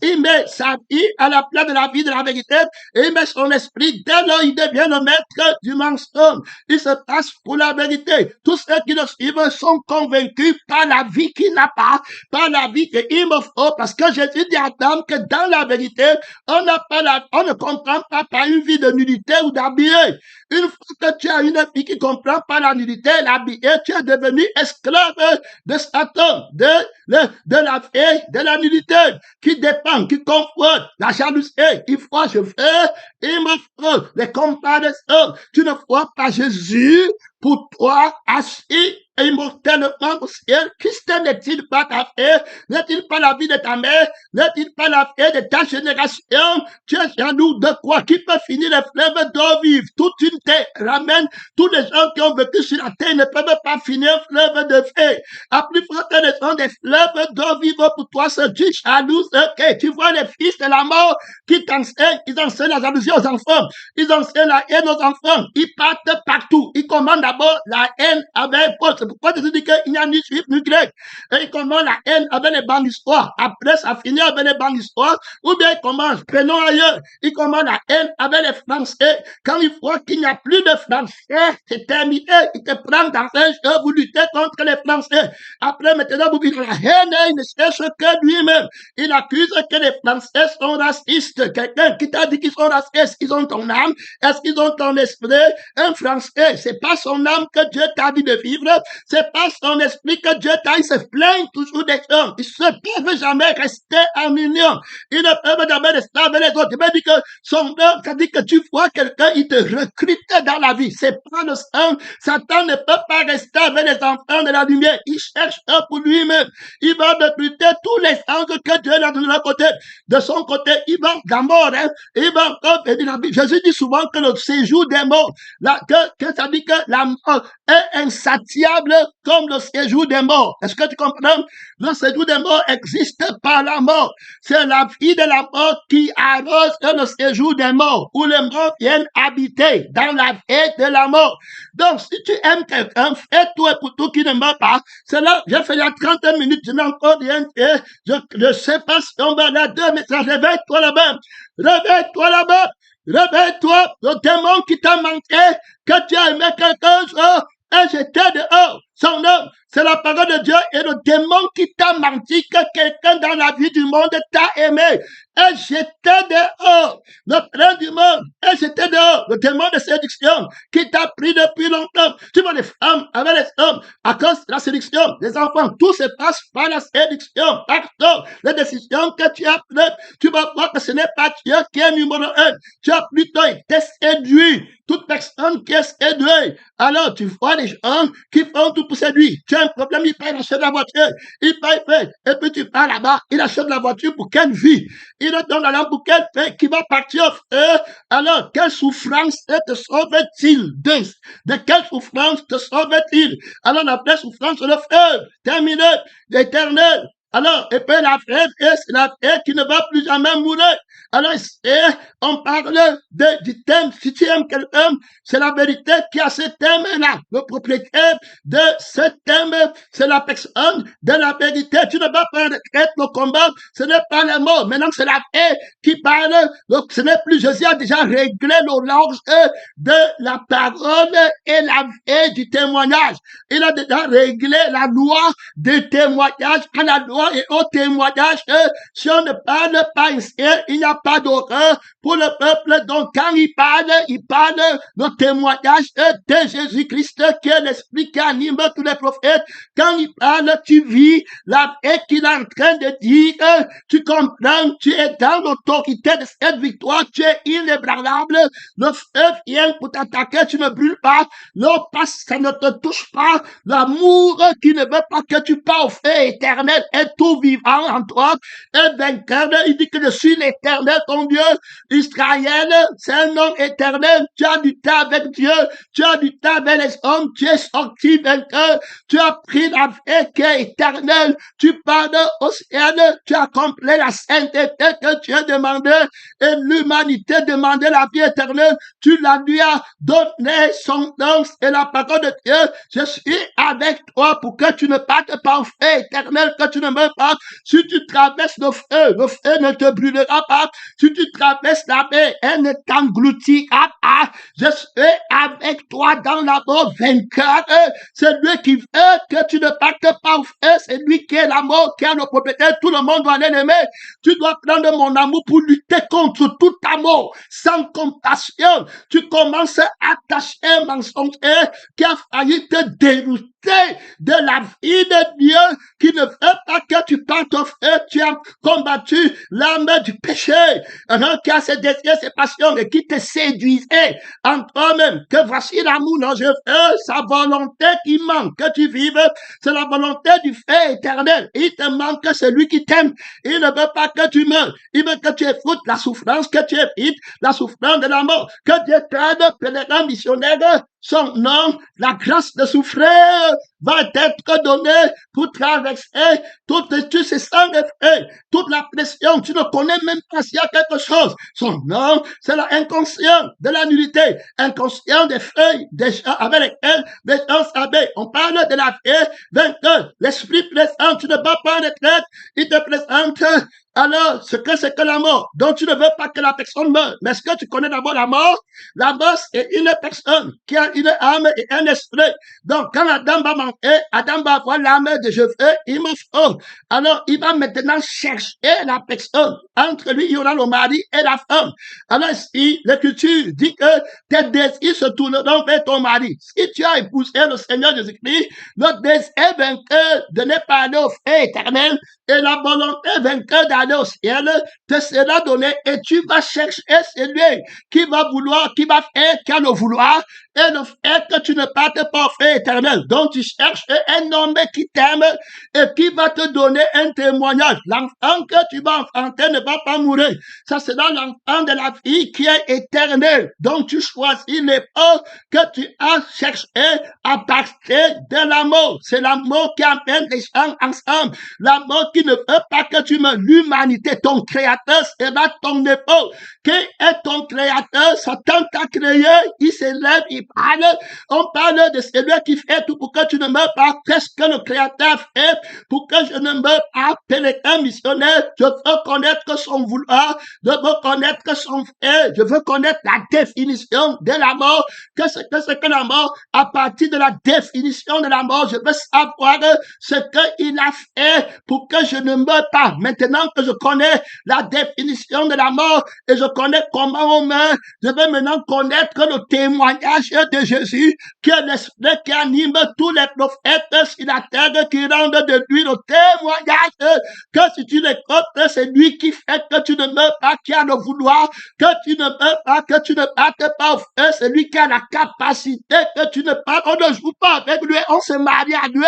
il met sa vie à la place de la vie de la vérité, et il met son esprit, dès lors il devient le maître du mensonge. Il se passe pour la vérité. Tous ceux qui le suivent sont convaincus par la vie qu'il n'a pas, par la vie qu'il me faut, parce que Jésus dit à Adam que dans la vérité, on ne comprend pas par une vie de nudité ou d'habillé. Une fois que tu as une vie qui comprend pas la nudité, l'habillé, tu es devenu esclave de Satan, de la vie, de la nudité, qui dépend, qui confronte la jalousie. Il faut, je fais, il me faut les comparaisons. Tu ne vois pas Jésus pour toi assis immortellement au ciel. Christ n'est-il pas ta fille? N'est-il pas la vie de ta mère? N'est-il pas la fille de ta génération? Tu es jaloux de quoi? Qui peut finir les fleuves d'eau vive? Toute une terre ramène. Tous les gens qui ont vécu sur la terre ne peuvent pas finir un fleuve de feu. À plus forte raison, des fleuves d'eau vive pour toi, ce Dieu jaloux. Okay. Tu vois les fils de la mort qui t'enseignent, ils enseignent la jalousie aux enfants. Ils enseignent la haine aux enfants. Ils partent partout. Ils commandent d'abord la haine avec Paul. C'est pourquoi Jésus dit qu'il n'y a ni juif ni grec. Et ils commandent la haine avec les bancs d'histoire. Après, ça finit avec les bancs d'histoire. Ou bien ils commencent, prenons ailleurs. Ils commandent la haine avec les Français. Quand ils voient qu'il n'y a plus de Français, c'est terminé. Ils te prennent dans un jeu, vous luttez contre les Français. Après, maintenant, vous dites la haine, il ne cherche que lui-même. Il accuse que les Français sont racistes. Quelqu'un qui t'a dit qu'ils sont racistes, est-ce qu'ils ont ton âme? Est-ce qu'ils ont ton esprit? Un Français, c'est pas son âme que Dieu t'a dit de vivre. C'est pas son esprit que Dieu t'a dit. Il se plaint toujours des hommes. Ils ne peuvent jamais rester en union. Ils ne peuvent jamais rester avec les autres. Il veut dire que son âme, ça dit que tu vois quelqu'un, il te recrute dans la vie. C'est pas le sang. Satan ne peut pas rester avec les enfants de la lumière. Il cherche un pour lui-même. Il va recruter tous les anges que Dieu a de leur côté. De son côté, il va la mort. Hein? Il va encore venir la vie. Jésus dit souvent que le séjour des morts, que ça dit que la mort est insatiable comme le séjour des morts. Est-ce que tu comprends? Le séjour des morts existe par la mort. C'est la vie de la mort qui arrose le séjour des morts, où les morts viennent habiter dans la vie de la mort. Donc, si tu aimes quelqu'un, fais tout et pour tout qui ne meurt pas. C'est là, j'ai fait il y a 30 minutes, je n'ai encore rien fait. Je ne sais pas si on va là, deux messages. Réveille-toi là-bas. Réveille-toi là-bas. Réveille-toi. Le démon qui t'a manqué, que tu as aimé quelqu'un, et j'étais dehors. Son nom, c'est la parole de Dieu et le démon qui t'a menti que quelqu'un dans la vie du monde t'a aimé. Et j'étais dehors. Le prince du monde, et j'étais dehors. Le démon de séduction qui t'a pris depuis longtemps. Tu vois les femmes avec les hommes à cause de la séduction. Les enfants, tout se passe par la séduction. Pardon, les décisions que tu as prises, tu vas voir que ce n'est pas Dieu qui est numéro 1. Tu as plutôt été séduit. Toute personne qui est séduite. Alors, tu vois les gens qui font tout pour séduire. Tu as un problème, il paye, il achète la voiture. Il paye, et puis tu pars là-bas, il achète la voiture pour quelle vie? Il te donne l'argent pour quelle fait qui va partir au feu. Alors, quelle souffrance te sauve-t-il? De quelle souffrance te sauve-t-il? Alors, la vraie souffrance, c'est le feu. Terminé, l'éternel. Alors, et puis la vraie vie, c'est la vie qui ne va plus jamais mourir. Alors, on parle du thème. Si tu aimes quelqu'un, c'est la vérité qui a ce thème-là. Le propriétaire de ce thème, c'est la personne de la vérité. Tu ne vas pas retraite le combat. Ce n'est pas les mots. Maintenant, c'est la vie qui parle. Donc, ce n'est plus Jésus a déjà réglé l'horloge de la parole et la vie du témoignage. Il a déjà réglé la loi du témoignage à la loi et au témoignage. Si on ne parle pas ici, il n'y a pas d'horreur pour le peuple. Donc, quand il parle le témoignage de Jésus-Christ qui est l'esprit qui anime tous les prophètes. Quand il parle, tu vis la vie qu'il est en train de dire. Tu comprends, tu es dans l'autorité de cette victoire. Tu es inébranlable. Le feu vient pour t'attaquer. Tu ne brûles pas. L'eau passe, ça ne te touche pas. L'amour qui ne veut pas que tu pars au feu éternel est tout vivant en toi. Et vainqueur, il dit que je suis l'éternel, ton Dieu. Israël, c'est un nom éternel. Tu as du temps avec Dieu. Tu as du temps avec les hommes. Tu es sorti vainqueur. Tu as pris la vie qui est éternelle. Tu parles au ciel. Tu as accompli la sainteté que tu as demandé. Et l'humanité demandait la vie éternelle. Tu lui as donné son nom et la parole de Dieu. Je suis avec toi pour que tu ne partes pas au feu éternel, que tu ne meurs pas. Si tu traverses le feu ne te brûlera pas. Si tu traverses la mer, elle ne t'engloutira pas. Je suis avec toi dans la mort vainqueur. C'est lui qui veut que tu ne partes pas au feu. C'est lui qui est la mort, qui a nos propriétaires. Tout le monde doit l'aimer. Tu dois prendre mon amour pour lutter contre tout amour. Sans compassion, tu commences à attacher un mensonge qui a failli te dérouter de la vie de Dieu, qui ne veut pas que tu partes au feu. Tu as combattu l'âme du péché, qui a ses désirs, ses passions et qui te séduisait en toi-même. Que voici l'amour, non, je veux sa volonté qui manque, que tu vives. C'est la volonté du feu éternel. Il te manque celui qui t'aime. Il ne veut pas que tu meurs. Il veut que tu écoutes la souffrance, que tu évites la souffrance de la mort. Que Dieu t'aide, pèlerin missionnaire. Son nom, la grâce de souffrir va être donnée pour traverser tous ces sangs et toute la pression. Tu ne connais même pas s'il y a quelque chose. Son nom, c'est l'inconscient de la nullité, inconscient des feuilles, des gens avec lesquels les gens s'abeillent. On parle de la vie, vainqueur, l'esprit présent, tu ne vas pas en retraite, il te présente. Alors, c'est que la mort. Donc, tu ne veux pas que la personne meure. Mais est-ce que tu connais d'abord la mort? La mort, c'est une personne qui a une âme et un esprit. Donc, quand Adam va manquer, Adam va avoir l'âme de je veux, il me faut. Alors, il va maintenant chercher la personne. Entre lui, il y aura le mari et la femme. Alors, si l'Écriture dit que tes désirs se tourneront vers ton mari, si tu as épousé le Seigneur Jésus-Christ, le désir vainqueur de ne pas aller au feu éternel et la volonté vainqueur d'aller au ciel te sera donnée et tu vas chercher celui qui va vouloir, qui va faire, qui a le vouloir et le fait que tu ne partes pas au feu éternel. Donc tu cherches un homme qui t'aime et qui va te donner un témoignage. L'enfant que tu vas enfanter ne va pas mourir. Ça sera l'enfant de la vie qui est éternel. Donc tu choisis l'époque que tu as cherché à partir de l'amour. C'est l'amour qui amène les gens ensemble. L'amour qui ne veut pas que tu meurs. L'humanité, ton créateur sera ton époque. Qui est ton créateur? Satan t'a créé, il s'élève, il parle. On parle de celui qui fait tout pour que tu ne meurs pas. Qu'est-ce que le créateur fait pour que je ne meure pas? Pèlerin missionnaire, je veux connaître son vouloir, je veux connaître son fait, je veux connaître la définition de la mort. Qu'est-ce que la mort? À partir de la définition de la mort, je veux savoir ce qu'il a fait pour que je ne meure pas. Maintenant que je connais la définition de la mort et je connais comment on meurt, je veux maintenant connaître le témoignage de Jésus, qui est l'esprit qui anime tous les prophètes sur la terre, qui rendent de lui le témoignage que si tu l'écoutes, c'est lui qui fait que tu ne meurs pas, qui a le vouloir, que tu ne meurs pas, que tu ne partes pas au feu, c'est lui qui a la capacité que tu ne partes, on ne joue pas avec lui, on se marie à lui,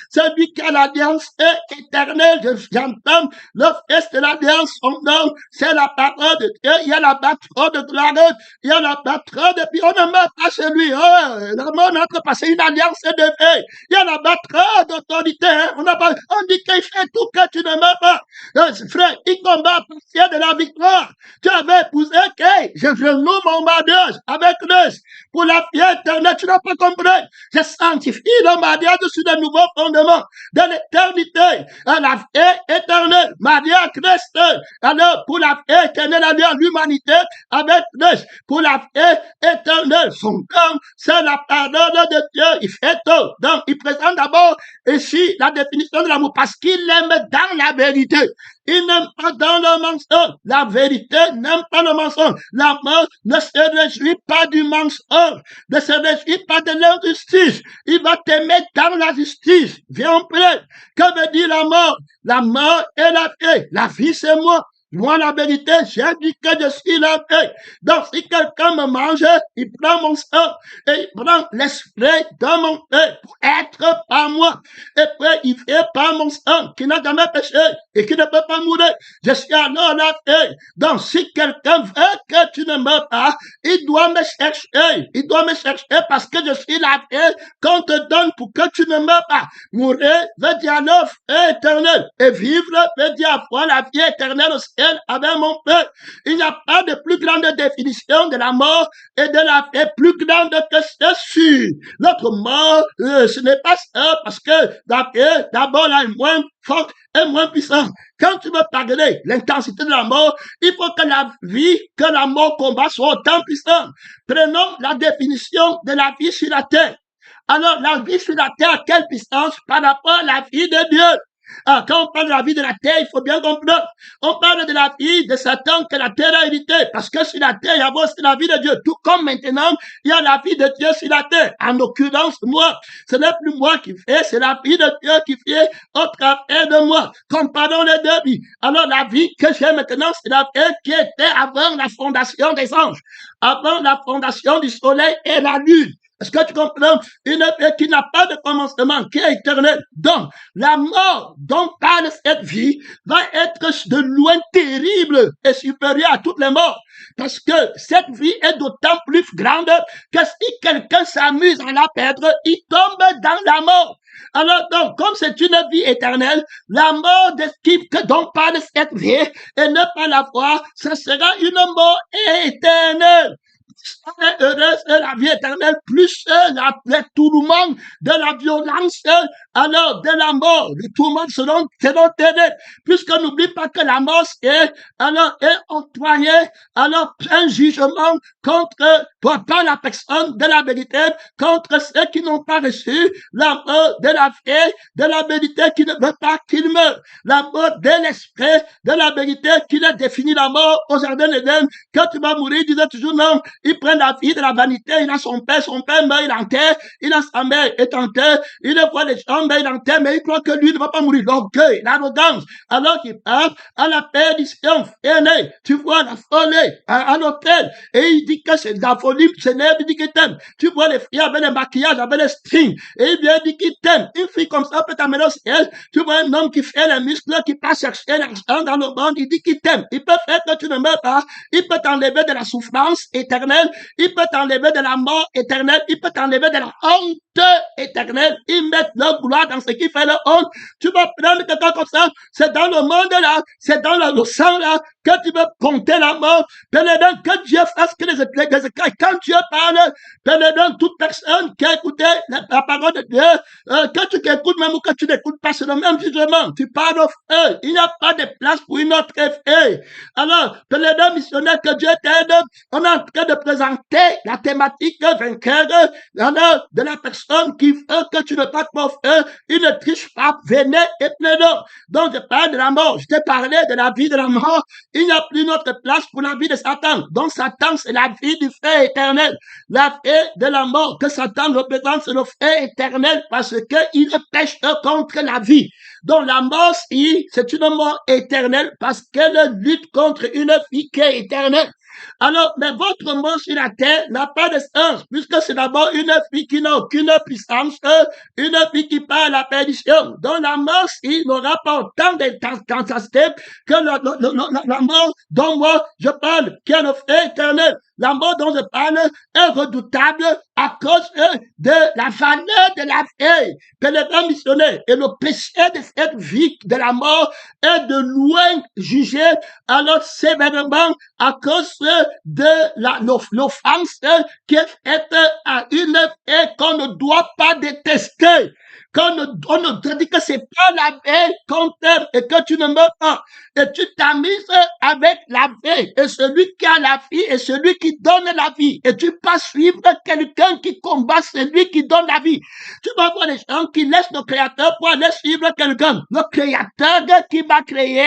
c'est lui qui a l'alliance éternelle. J'entends le fils de l'alliance, son nom, c'est la parole de Dieu, il y a la bâtre de gloire, il y a la bâtre de puis on ne meurt pas chez lui. La mort n'entre pas, c'est une alliance de vie. Il y en a pas trop d'autorité. Hein. On dit qu'il fait tout que tu ne meurs pas. Frère, il combat pour fier de la victoire. Tu avais épousé je renoue mon mariage avec Dieu pour la vie éternelle. Tu n'as pas compris. Je sanctifie le mariage sur de nouveaux fondements de l'éternité. La vie éternelle, mariage Christ. Alors, pour la vie éternelle, alors l'humanité avec Dieu. Pour la vie éternelle, son camp, c'est la parole de Dieu. Il fait tout. Donc, il présente d'abord ici la définition de l'amour parce qu'il aime dans la vérité. Il n'aime pas dans le mensonge. La vérité n'aime pas le mensonge. L'amour ne se réjouit pas du mensonge, ne se réjouit pas de l'injustice. Il va t'aimer dans la justice. Viens en paix. Que veut dire la mort? La mort est la vie. La vie, c'est moi. Moi, la vérité, j'ai dit que je suis la vie. Donc, si quelqu'un me mange, il prend mon sang et il prend l'esprit de mon œil pour être par moi. Et puis, il fait par mon sang qui n'a jamais péché et qui ne peut pas mourir. Je suis alors la vie. Donc, si quelqu'un veut que tu ne meurs pas, il doit me chercher. Il doit me chercher parce que je suis la vie qu'on te donne pour que tu ne meurs pas. Mourir veut dire l'offre éternelle et vivre veut dire avoir la vie éternelle au ciel avec mon Père. Il n'y a pas de plus grande définition de la mort et de la vie plus grande que ceci. Notre mort, ce n'est pas ça parce que la vie, d'abord, là, est moins forte et moins puissante. Quand tu veux parler l'intensité de la mort, il faut que la vie, que la mort combat soit autant puissante. Prenons la définition de la vie sur la terre. Alors, la vie sur la terre, quelle puissance par rapport à la vie de Dieu? Quand on parle de la vie de la terre, il faut bien comprendre. On parle de la vie de Satan que la terre a hérité. Parce que sur la terre, il y a aussi la vie de Dieu. Tout comme maintenant, il y a la vie de Dieu sur la terre. En l'occurrence, moi, ce n'est plus moi qui fais, c'est la vie de Dieu qui fait au travers de moi. Comparons les deux vies. Alors, la vie que j'ai maintenant, c'est la vie qui était avant la fondation des anges. Avant la fondation du soleil et la lune. Est-ce que tu comprends? Une vie qui n'a pas de commencement, qui est éternelle. Donc, la mort dont parle cette vie va être de loin terrible et supérieure à toutes les morts. Parce que cette vie est d'autant plus grande que si quelqu'un s'amuse à la perdre, il tombe dans la mort. Alors donc, comme c'est une vie éternelle, la mort dont parle cette vie et ne pas la voir, ce sera une mort éternelle. Heureuse est la vie éternelle, plus les tourments de la violence, alors de la mort, les tourments seront terribles, puisque n'oublie pas que la mort est octroyée, alors un jugement contre, par la personne de la vérité, contre ceux qui n'ont pas reçu la mort de la vie, de la vérité qui ne veut pas qu'il meure, la mort de l'esprit, de la vérité qui a défini la mort au jardin d'Éden. Quand tu vas mourir, il disait toujours non, il prend la vie de la vanité, il a son père meurt, il enterre, il a sa mère est en terre, il voit les gens, mais il enterre, mais il croit que lui ne va pas mourir. L'orgueil, l'arrogance, alors qu'il part à la perdition, tu vois la folie, à l'hôtel, et il dit que c'est la folie, c'est l'air, il dit qu'il t'aime. Tu vois les filles avec les maquillages, avec les strings, et il vient dire qu'il t'aime. Une fille comme ça peut t'amener au ciel. Tu vois un homme qui fait les muscles, qui passe chercher l'argent dans le monde, il dit qu'il t'aime. Il peut faire que tu ne meurs pas, il peut t'enlever de la souffrance éternelle, il peut t'enlever de la mort éternelle, il peut t'enlever de la honte éternelle, il met leur gloire dans ce qui fait la honte. Tu vas prendre quelqu'un comme ça, c'est dans le monde là, c'est dans le sang là, que tu veux compter la mort. Pénédant, que Dieu fasse que les écailles, quand Dieu parle, pénédant toute personne qui a écouté la parole de Dieu, que tu écoutes même ou que tu n'écoutes pas, c'est le même jugement. Tu parles au feu. Il n'y a pas de place pour une autre fée. Alors, pénédant missionnaire, que Dieu t'aide, on est en train de présenter la thématique vainqueur, alors, de la personne qui veut que tu ne passes pas au feu, il ne triche pas, venez et pénédant. Donc, je parle de la mort. Je t'ai parlé de la vie de la mort. Il n'y a plus notre place pour la vie de Satan. Donc Satan, c'est la vie du feu éternel. La vie de la mort que Satan représente, c'est le feu éternel parce qu'il pêche contre la vie. Donc la mort, c'est une mort éternelle parce qu'elle lutte contre une vie qui est éternelle. Alors, mais votre mort sur la terre n'a pas de sens, puisque c'est d'abord une vie qui n'a aucune puissance, une vie qui part à la perdition. Donc la mort, il n'aura pas autant d'intensité que la mort dont moi je parle, qui est le feu éternel. La mort dont je parle est redoutable à cause de la valeur de la vie. Pénétrant missionnaire. Et le péché de cette vie de la mort est de loin jugé alors sévèrement à cause de l'offense qui est faite à une vie qu'on ne doit pas détester. Quand on te dit que c'est pas la vie qu'on t'aime et que tu ne meurs pas, et tu t'amuses avec la vie, et celui qui a la vie et celui qui donne la vie, et tu pas suivre quelqu'un qui combat celui qui donne la vie. Tu vas voir des gens qui laissent le créateur pour aller suivre quelqu'un. Le créateur qui m'a créé,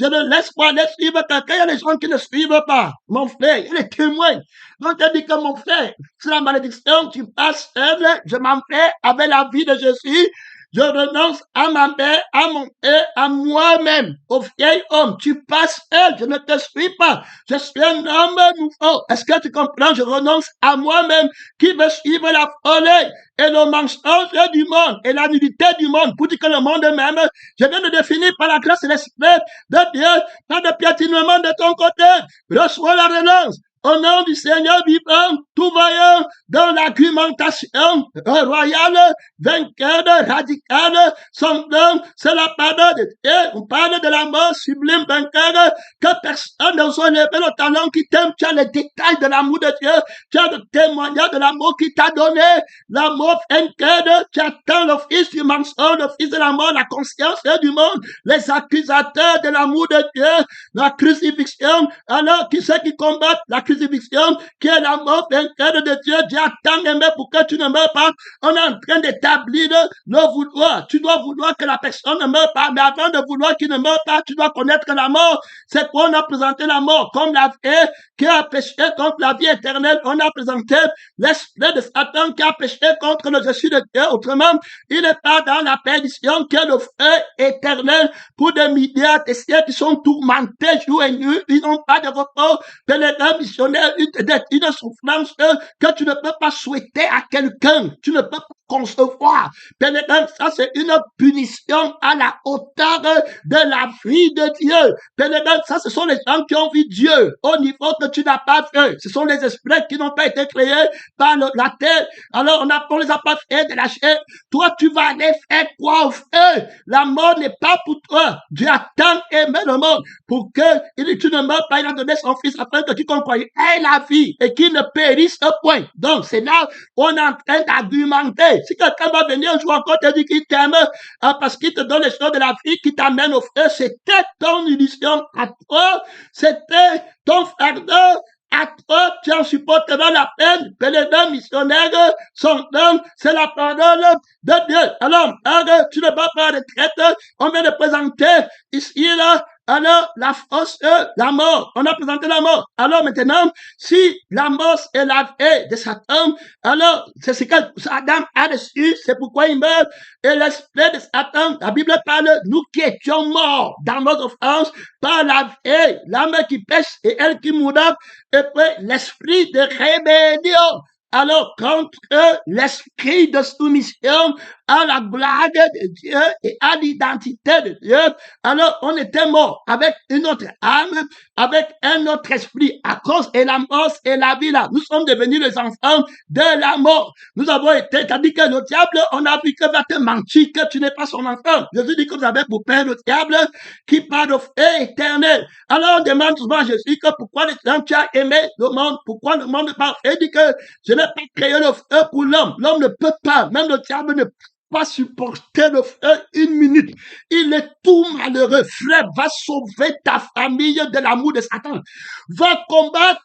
je ne laisse pas aller suivre quelqu'un. Il y a des gens qui ne suivent pas. Mon frère, il y a des témoins. Donc, tu dis que mon frère, c'est la malédiction, tu passes seul, je m'en fais avec la vie de Jésus. Je renonce à ma mère, à mon père, à moi-même, au vieil homme. Tu passes seul, je ne te suis pas. Je suis un homme nouveau. Est-ce que tu comprends? Je renonce à moi-même qui veut suivre la folie et le mensonge du monde et la nudité du monde pour dire que le monde même, je viens de définir par la grâce et l'esprit de Dieu, pas de piétinement de ton côté. Reçois la renonce. Au nom du Seigneur vivant, tout vaillant dans l'argumentation royale, vainqueur, radicale, semblant, c'est la parole de Dieu. On parle de la mort sublime, vainqueur, que personne ne soit levé le talent qui t'aime. Tu as les détails de l'amour de Dieu. Tu as le témoignage de l'amour qui t'a donné. L'amour vainqueur, tu attends le fils du mensonge, le fils de la mort, la conscience du monde, les accusateurs de l'amour de Dieu, la crucifixion. Alors, qui c'est qui combat la crucifixion? Qui est la mort vainqueur de Dieu. Dieu a tant aimé pour que tu ne meurs pas. On est en train d'établir le vouloir. Tu dois vouloir que la personne ne meure pas, mais avant de vouloir qu'il ne meure pas, tu dois connaître la mort. C'est quoi on a présenté la mort comme la vie qui a péché contre la vie éternelle. On a présenté l'esprit de Satan qui a péché contre le Jésus de Dieu. Autrement, il n'est pas dans la perdition qui est le feu éternel pour des milliards de siècles qui sont tourmentés jour et nuit. Ils n'ont pas de repos. Pénétrant missionnaire, une souffrance que tu ne peux pas souhaiter à quelqu'un. Tu ne peux pas concevoir. Pénétrant, ça c'est une punition à la hauteur de la vie de Dieu. Pénétrant, ça ce sont les gens qui ont vu Dieu au niveau que tu n'as pas fait. Ce sont les esprits qui n'ont pas été créés par la terre. Alors on les a pas fait de la chair. Toi tu vas aller faire quoi au feu? La mort n'est pas pour toi. Dieu a tant aimé le monde pour que tu ne meurs pas. Il a donné son fils afin que tu comprennes la vie et qu'il ne périsse point. Donc c'est là où on est en train d'argumenter. Si quelqu'un va venir un jour encore te dire qu'il t'aime parce qu'il te donne les choses de la vie qui t'amène au feu, c'était ton illusion à toi, c'était ton fardeau à toi, tu en supporteras la peine. Pénétrant missionnaire, son nom, c'est la parole de Dieu. Alors, tu ne vas pas retraite, on vient de présenter ici, là, alors la force, la mort. On a présenté la mort. Alors maintenant, si la mort est la vie de Satan, alors c'est ce que Adam a reçu, c'est pourquoi il meurt. Et l'esprit de Satan, la Bible parle, nous qui étions morts dans nos offenses, par la vie, l'âme qui pêche et elle qui mourra, et puis l'esprit de rébellion. Alors, contre l'esprit de soumission à la gloire de Dieu et à l'identité de Dieu, alors on était mort avec une autre âme, avec un autre esprit, à cause de la mort et la vie là. Nous sommes devenus les enfants de la mort. Nous avons été, t'as dit que le diable, on a vu que va te mentir, que tu n'es pas son enfant. Jésus dit que vous avez pour père le diable qui parle de feu éternel. Alors on demande souvent à Jésus que pourquoi les gens tu as aimé le monde, pourquoi le monde pas fait, il dit que je n'ai pas créé le feu pour l'homme. L'homme ne peut pas, même le diable ne peut pas supporter le feu une minute. Il est tout malheureux. Frère, va sauver ta famille de l'amour de Satan. Va combattre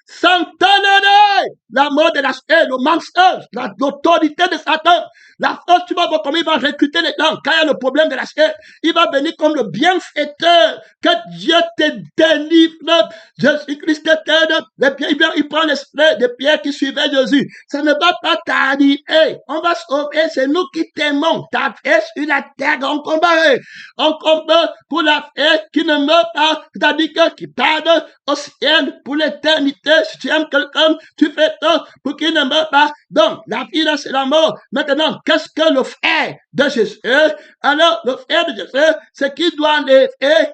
sans tolérer la mort de la chair, le mensonge, l'autorité de Satan. La force, tu vas voir comment il va recruter les gens. Quand il y a le problème de la chair, il va venir comme le bienfaiteur. Que Dieu te délivre. Jésus-Christ t'aide. Il prend l'esprit de Pierre qui suivait Jésus. Ça ne va pas t'arriver. On va sauver. C'est nous qui t'aimons. Ta fête sur la terre, on combat. On combat pour la fête qui ne meurt pas. C'est-à-dire qui parle au ciel pour l'éternité. Si tu aimes quelqu'un, tu fais ça pour qu'il ne meure pas. Donc, la vie là, c'est la mort. Maintenant, qu'est-ce que le frère de Jésus? Alors, le frère de Jésus, c'est qu'il doit enlever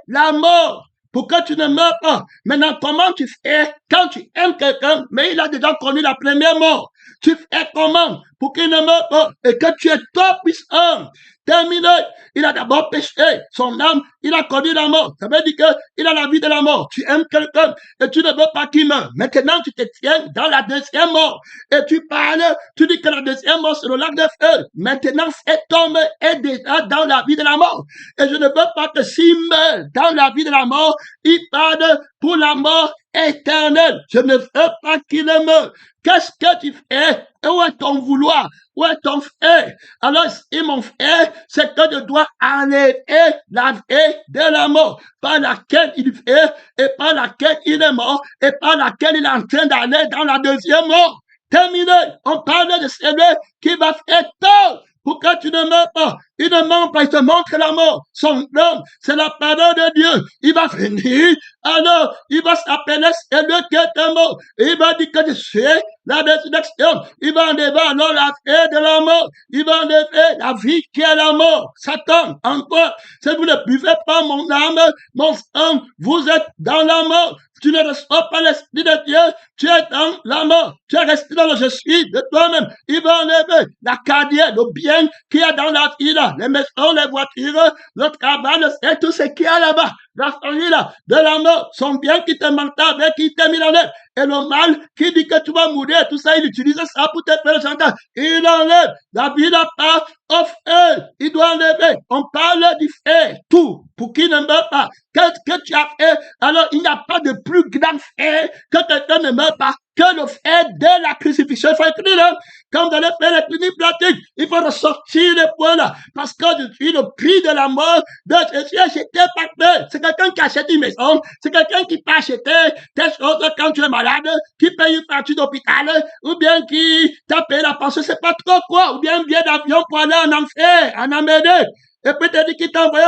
la mort pour que tu ne meurs pas. Maintenant, comment tu fais quand tu aimes quelqu'un, mais il a déjà connu la première mort? Tu fais comment pour qu'il ne meure pas et que tu es trop puissant? Terminé. Il a d'abord péché. Son âme, il a connu la mort. Ça veut dire qu'il a la vie de la mort. Tu aimes quelqu'un et tu ne veux pas qu'il meure. Maintenant, tu te tiens dans la deuxième mort. Et tu parles, tu dis que la deuxième mort, c'est le lac de feu. Maintenant, cet homme est déjà dans la vie de la mort. Et je ne veux pas que s'il meurt dans la vie de la mort, il parle pour la mort éternelle. Je ne veux pas qu'il meure. Qu'est-ce que tu fais? Et où est ton vouloir? Où est ton frère? Alors, si mon frère, c'est que je dois enlever la vie de la mort, par laquelle il fait, et par laquelle il est mort, et par laquelle il est en train d'aller dans la deuxième mort. Terminé. On parle de celui qui va faire tort pour que tu ne meurs pas. Il ne ment pas, il te montre la mort. Son nom, c'est la parole de Dieu. Il va venir, alors il va s'appeler celui qui est mort. Il va dire que je suis la résurrection. Il va enlever alors la vie de la mort. Il va enlever la vie qui est la mort. Satan, encore, si vous ne buvez pas mon âme, mon sang, vous êtes dans la mort. Tu ne reçois pas l'Esprit de Dieu, tu es dans la mort. Tu es resté dans le je suis de toi-même. Il va enlever la carrière, le bien qui est dans la vie là, les maisons, les voitures, le travail, c'est tout ce qui est là-bas. La famille là, de la mort, son bien qui te mentait avec, qui t'a mis en l'air. Et le mal qui dit que tu vas mourir, tout ça, il utilise ça pour te faire le chantage. Il enlève la vie n'a pas au feu. Il doit enlever. On parle du fait, tout, pour qu'il ne meure pas. Qu'est-ce que tu as fait? Alors, il n'y a pas de plus grand fait que quelqu'un ne meure pas que le fait de la crucifixion. Il faut écrire là, quand vous allez faire les primitifs pratiques, il faut ressortir les points là, parce que je suis le prix de la mort de Jésus acheté par Dieu. C'est quelqu'un qui achète une maison, c'est quelqu'un qui peut acheter des choses quand tu es malade, qui paye une partie d'hôpital, ou bien qui t'a payé la pension, c'est pas trop quoi, ou bien un billet d'avion pour aller en enfer, en Amérique. Et puis t'as dit qu'il t'a envoyé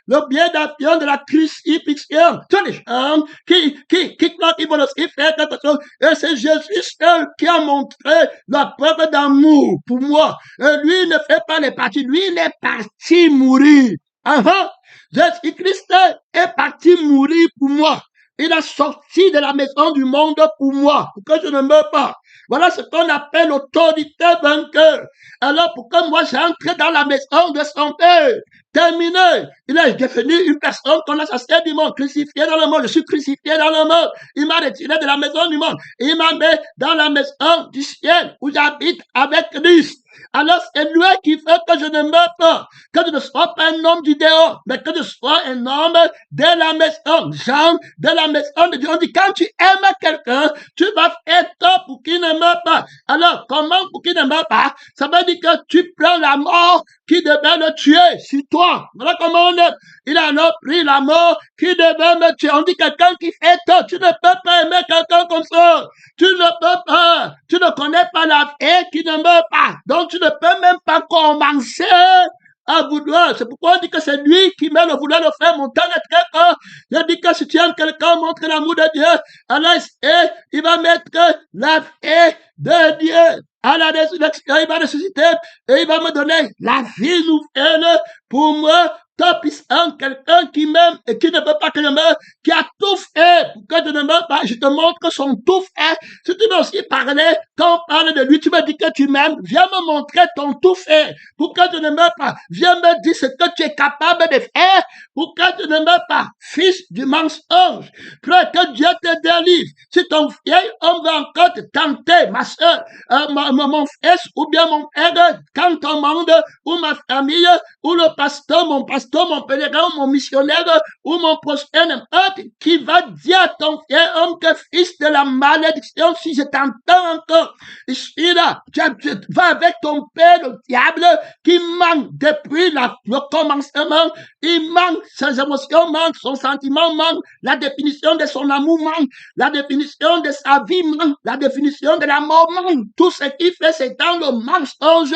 le billet d'avion de la crucifixion. Tous les gens qui croient qu'ils vont aussi faire quelque chose. Et c'est Jésus seul qui a montré la preuve d'amour pour moi. Et lui, il ne fait pas les parties. Lui, il est parti mourir. Jésus-Christ est parti mourir pour moi. Il a sorti de la maison du monde pour moi, pour que je ne meure pas. Voilà ce qu'on appelle l'autorité vainqueur. Alors, pour que moi j'entre dans la maison de son Père, terminé. Il est devenu une personne qu'on a chassée du monde, crucifiée dans le monde. Je suis crucifié dans le monde. Il m'a retiré de la maison du monde. Il m'a mis dans la maison du ciel où j'habite avec Christ. Alors, c'est lui qui fait que je ne meurs pas, que je ne sois pas un homme du dehors, mais que je sois un homme de la maison. Jean, de la maison de Dieu. On dit, quand tu aimes quelqu'un, tu vas faire tort pour qu'il ne meure pas. Alors, comment pour qu'il ne meure pas? Ça veut dire que tu prends la mort qui devait le tuer sur toi. Voilà comment on est. Il a alors pris la mort qui devait me tuer. On dit quelqu'un qui fait tort. Tu ne peux pas aimer quelqu'un comme ça. Tu ne peux pas. Tu ne connais pas la vie qui ne meurt pas. Donc, tu ne peux même pas commencer à vouloir. C'est pourquoi on dit que c'est lui qui met le vouloir le faire monter à très fort. Il dit que si tu aimes quelqu'un, montre l'amour de Dieu. Alors, il va mettre la vie de Dieu à la résurrection. Il va ressusciter et il va me donner la vie nouvelle pour moi. Top puissant, quelqu'un qui m'aime et qui ne veut pas que je meure, qui a tout fait pour que je ne meure pas. Je te montre que son tout fait. Si tu veux aussi parler, quand on parle de lui, tu me dis que tu m'aimes. Viens me montrer ton tout fait pour que je ne meure pas. Viens me dire ce que tu es capable de faire pour que je ne meure pas. Fils du mensonge, que Dieu te délivre. Si ton vieil homme va encore te tenter, ma soeur, mon fils ou bien mon père, quand ton monde ou ma famille ou le pasteur, mon pèlerin, mon missionnaire ou mon prochain hôte qui va dire à ton fier homme que fils de la malédiction, si je t'entends encore, ici là, tu vas avec ton père, le diable, qui manque depuis le commencement, il manque, ses émotions manquent, son sentiment manque, la définition de son amour manque, la définition de sa vie manque, la définition de la mort manque. Tout ce qu'il fait, c'est dans le mensonge.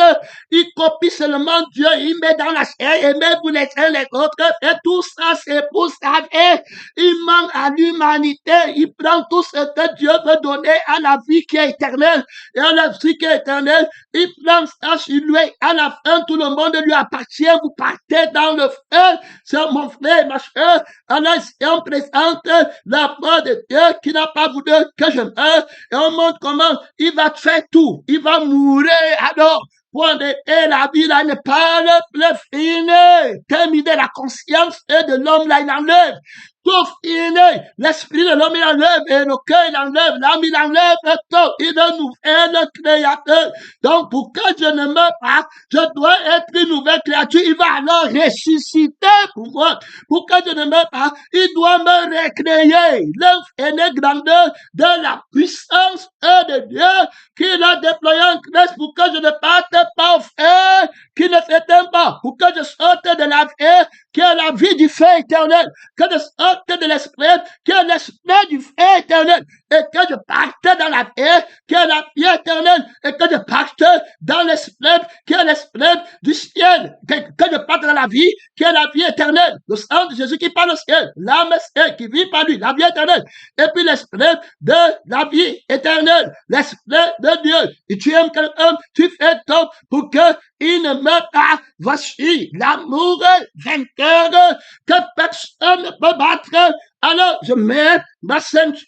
Il copie seulement Dieu, il met dans la chair, et met pour les uns les autres, et tout ça, c'est pour sa vie. Il manque à l'humanité, il prend tout ce que Dieu veut donner à la vie qui est éternelle, et à la vie qui est éternelle, il prend ça sur lui. À la fin, tout le monde lui appartient, vous partez dans le feu. C'est mon frère, ma soeur. Alors, si on présente la voix de Dieu qui n'a pas voulu que je meure, et on montre comment il va faire tout. Il va mourir. Alors, pour arrêter la vie, là, il ne parle plus fini. Terminer la conscience de l'homme, là, il enlève. Tout fini. L'esprit de l'homme, il enlève. Et le cœur, il enlève. L'âme, il enlève. Tout. Il est nouvel créateur. Donc, pour que je ne meure pas, je dois être une nouvelle créature. Il va alors ressusciter pour moi. Pour que je ne meure pas, il doit me recréer. L'infinie grandeur de la puissance de Dieu qu'il a déployé en Christ pour que je ne parte pas au feu qui ne s'éteint pas. Pour que je sorte de la vie qui est la vie du feu éternel. Que je sorte de l'esprit qui est l'esprit du feu éternel. Et que je parte dans la vie qui est la vie éternelle. Et que je parte dans l'esprit qui est l'esprit du ciel. Que je parte dans la vie qui est la vie éternelle. Le sang de Jésus qui parle au ciel. L'âme ciel qui vit par lui. La vie éternelle. Et puis l'esprit de la vie éternelle. L'esprit de Dieu. Et tu aimes quelqu'un, tu fais tout pour que il ne meurt pas. Voici l'amour vainqueur que personne ne peut battre. Alors, je mets ma ceinture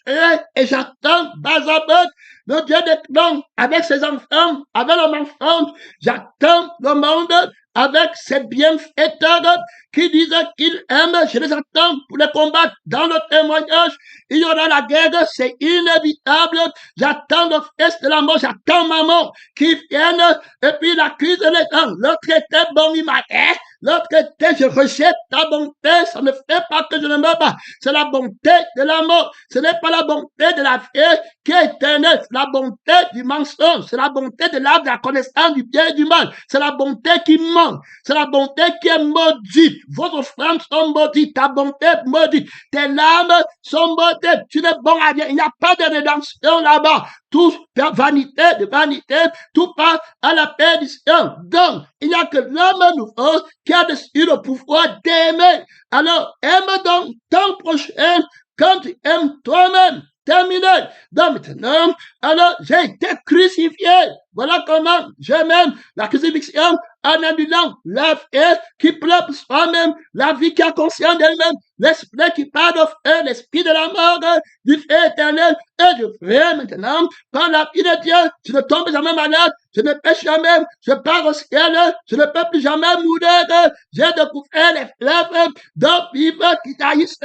et j'attends Bazabot, le Dieu des plans, avec ses enfants, avec le mensonge. J'attends le monde avec ses bienfaiteurs qui disent qu'ils aiment. Je les attends pour les combattre dans le témoignage. Il y aura la guerre, c'est inévitable. J'attends le fils de la mort, j'attends maman qui vienne et puis il accuse les gens. L'autre était bon, il m'a dit. L'autre était, je rejette ta bonté, ça ne fait pas que je ne meurs pas. C'est la bonté de la mort. Ce n'est pas la bonté de la vie qui est éternelle. C'est la bonté du mensonge. C'est la bonté de l'arbre de la connaissance du bien et du mal. C'est la bonté qui manque. C'est la bonté qui est maudite. Vos offrandes sont maudites. Ta bonté est maudite. Tes larmes sont maudites. Tu n'es bon à rien. Il n'y a pas de rédemption là-bas. Tout vanité de vanité, tout part à la perdition. Donc, il n'y a que l'homme nouveau qui a le pouvoir d'aimer. Alors, aime donc ton prochain quand tu aimes toi-même. Terminé. Donc maintenant, alors j'ai été crucifié. Voilà comment je m'aime. La crucifixion en annulant la vie qui pleure pour soi-même, la vie qui a conscience d'elle-même, l'esprit qui parle au feu, l'esprit de la mort, du feu éternel. Et je vais maintenant, par la vie de Dieu, je ne tombe jamais malade, je ne pêche jamais, je pars au ciel, je ne peux plus jamais mourir. J'ai découvert les fleuves d'eau vive qui jaillissent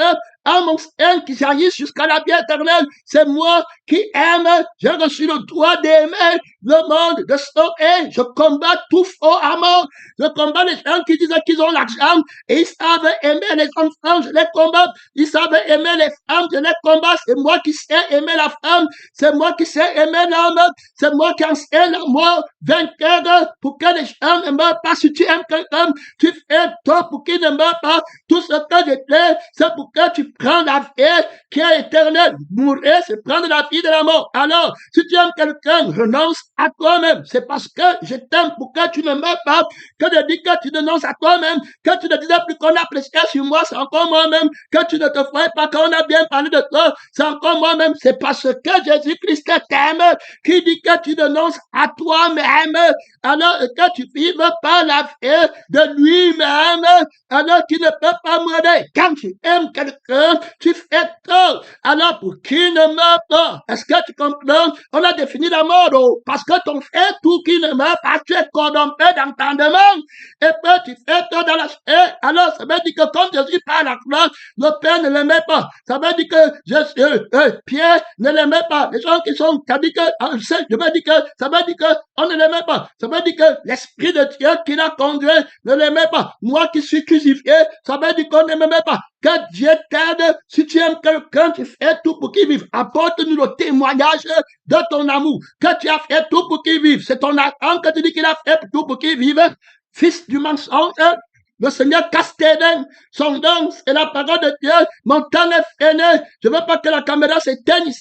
à mon sein, qui jaillissent jusqu'à la vie éternelle. C'est moi qui aime, j'ai reçu le droit d'aimer le monde, de sauver. Je combats tout faux amour. Je combats les gens qui disent qu'ils ont l'argent et ils savent aimer les enfants, je les combats. Ils savent aimer les femmes, je les combats. C'est moi qui sais aimer la femme, c'est moi qui sais aimer l'homme, c'est moi qui enseigne l'amour vainqueur pour que les gens ne meurent pas. Si tu aimes quelqu'un, tu fais tout pour qu'il ne meure pas. Tout ce que je fais, c'est pour que tu prends la vie qui est éternelle. Mourir, c'est prendre la vie de la mort. Alors, si tu aimes quelqu'un, renonce à toi-même. C'est parce que je t'aime pour que tu ne meurs pas, que je dis que tu renonces à toi-même, que tu ne disais plus qu'on a apprécié sur moi, c'est encore moi-même, que tu ne te ferais pas qu'on a bien parlé de toi, c'est encore moi-même. C'est parce que Jésus-Christ t'aime, qui dit que tu renonces à toi-même, alors que tu vives par la vie de lui-même, alors tu ne peux pas mourir. Quand tu aimes quelqu'un, tu fais tout. Alors pour qu'il ne meure pas, est-ce que tu comprends? On a défini la mort, parce que ton tu fais tout qui ne meurt pas, tu es corrompé d'entendement, et puis tu fais tout dans la alors ça veut dire que comme Jésus parle à la croix, le Père ne l'aimait pas. Ça veut dire que Pierre ne l'aimait pas. Les gens qui sont, ça veut dire que, je veux dire que, ça veut dire que on ne l'aimait pas. Ça veut dire que l'Esprit de Dieu qui l'a conduit ne l'aimait pas. Moi qui suis crucifié, ça veut dire qu'on ne m'aimait pas. Que Dieu t'aide. Si tu aimes quelqu'un, tu fais tout pour qu'il vive. Apporte-nous le témoignage de ton amour. Que tu as fait tout pour qu'il vive. C'est ton attente que tu dis qu'il a fait tout pour qu'il vive. Fils du mensonge, le Seigneur casse tes dents. Son don, c'est la parole de Dieu. Mon temps est fini. Je ne veux pas que la caméra s'éteigne.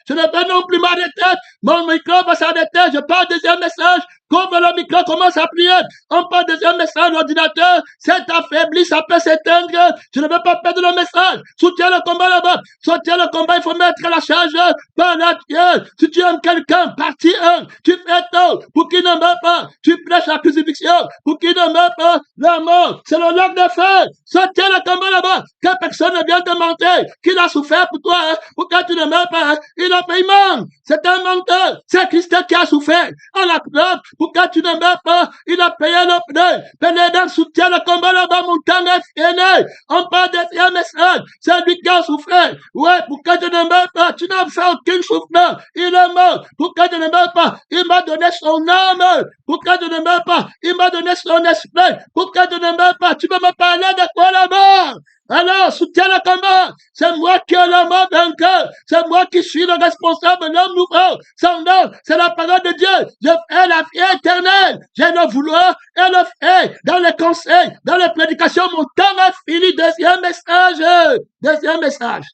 Je ne veux non plus m'arrêter. Mon micro va s'arrêter. Je parle deuxième message. Comme le micro commence à prier, on parle deuxième message, l'ordinateur, c'est affaibli, ça peut s'éteindre. Je ne veux pas perdre le message. Soutiens le combat là-bas. Soutiens le combat, il faut mettre la charge par la Dieu. Si tu aimes quelqu'un, partie 1, tu fais tout pour qu'il ne meure pas. Tu prêches la crucifixion pour qu'il ne meure pas. La mort, c'est le lac de feu. Soutiens le combat là-bas. Que personne ne vienne te mentir. Qu'il a souffert pour toi, pour que tu ne meurs pas. Il a payé manque. C'est un menteur. C'est Christ qui a souffert. À la preuve, pour que tu ne meurs pas, il a payé le prix. Pénédant soutient le combat là-bas, mon temps est fini. On parle de message. C'est lui qui a souffert. Ouais, pour que tu ne meurs pas, tu n'as fait aucune souffrance. Il est mort. Pour que tu ne meurs pas, il m'a donné son âme. Pour que tu ne meurs pas, il m'a donné son esprit. Pour que tu ne meurs pas, tu peux me parler de quoi là-bas? Alors, soutiens le combat. C'est moi qui ai le mot vainqueur. C'est moi qui suis le responsable de l'homme nouveau. Son nom, c'est la parole de Dieu. Je fais la vie éternelle. J'ai le vouloir et le fait. Dans les conseils, dans les prédications, mon temps est fini. Deuxième message. Deuxième message.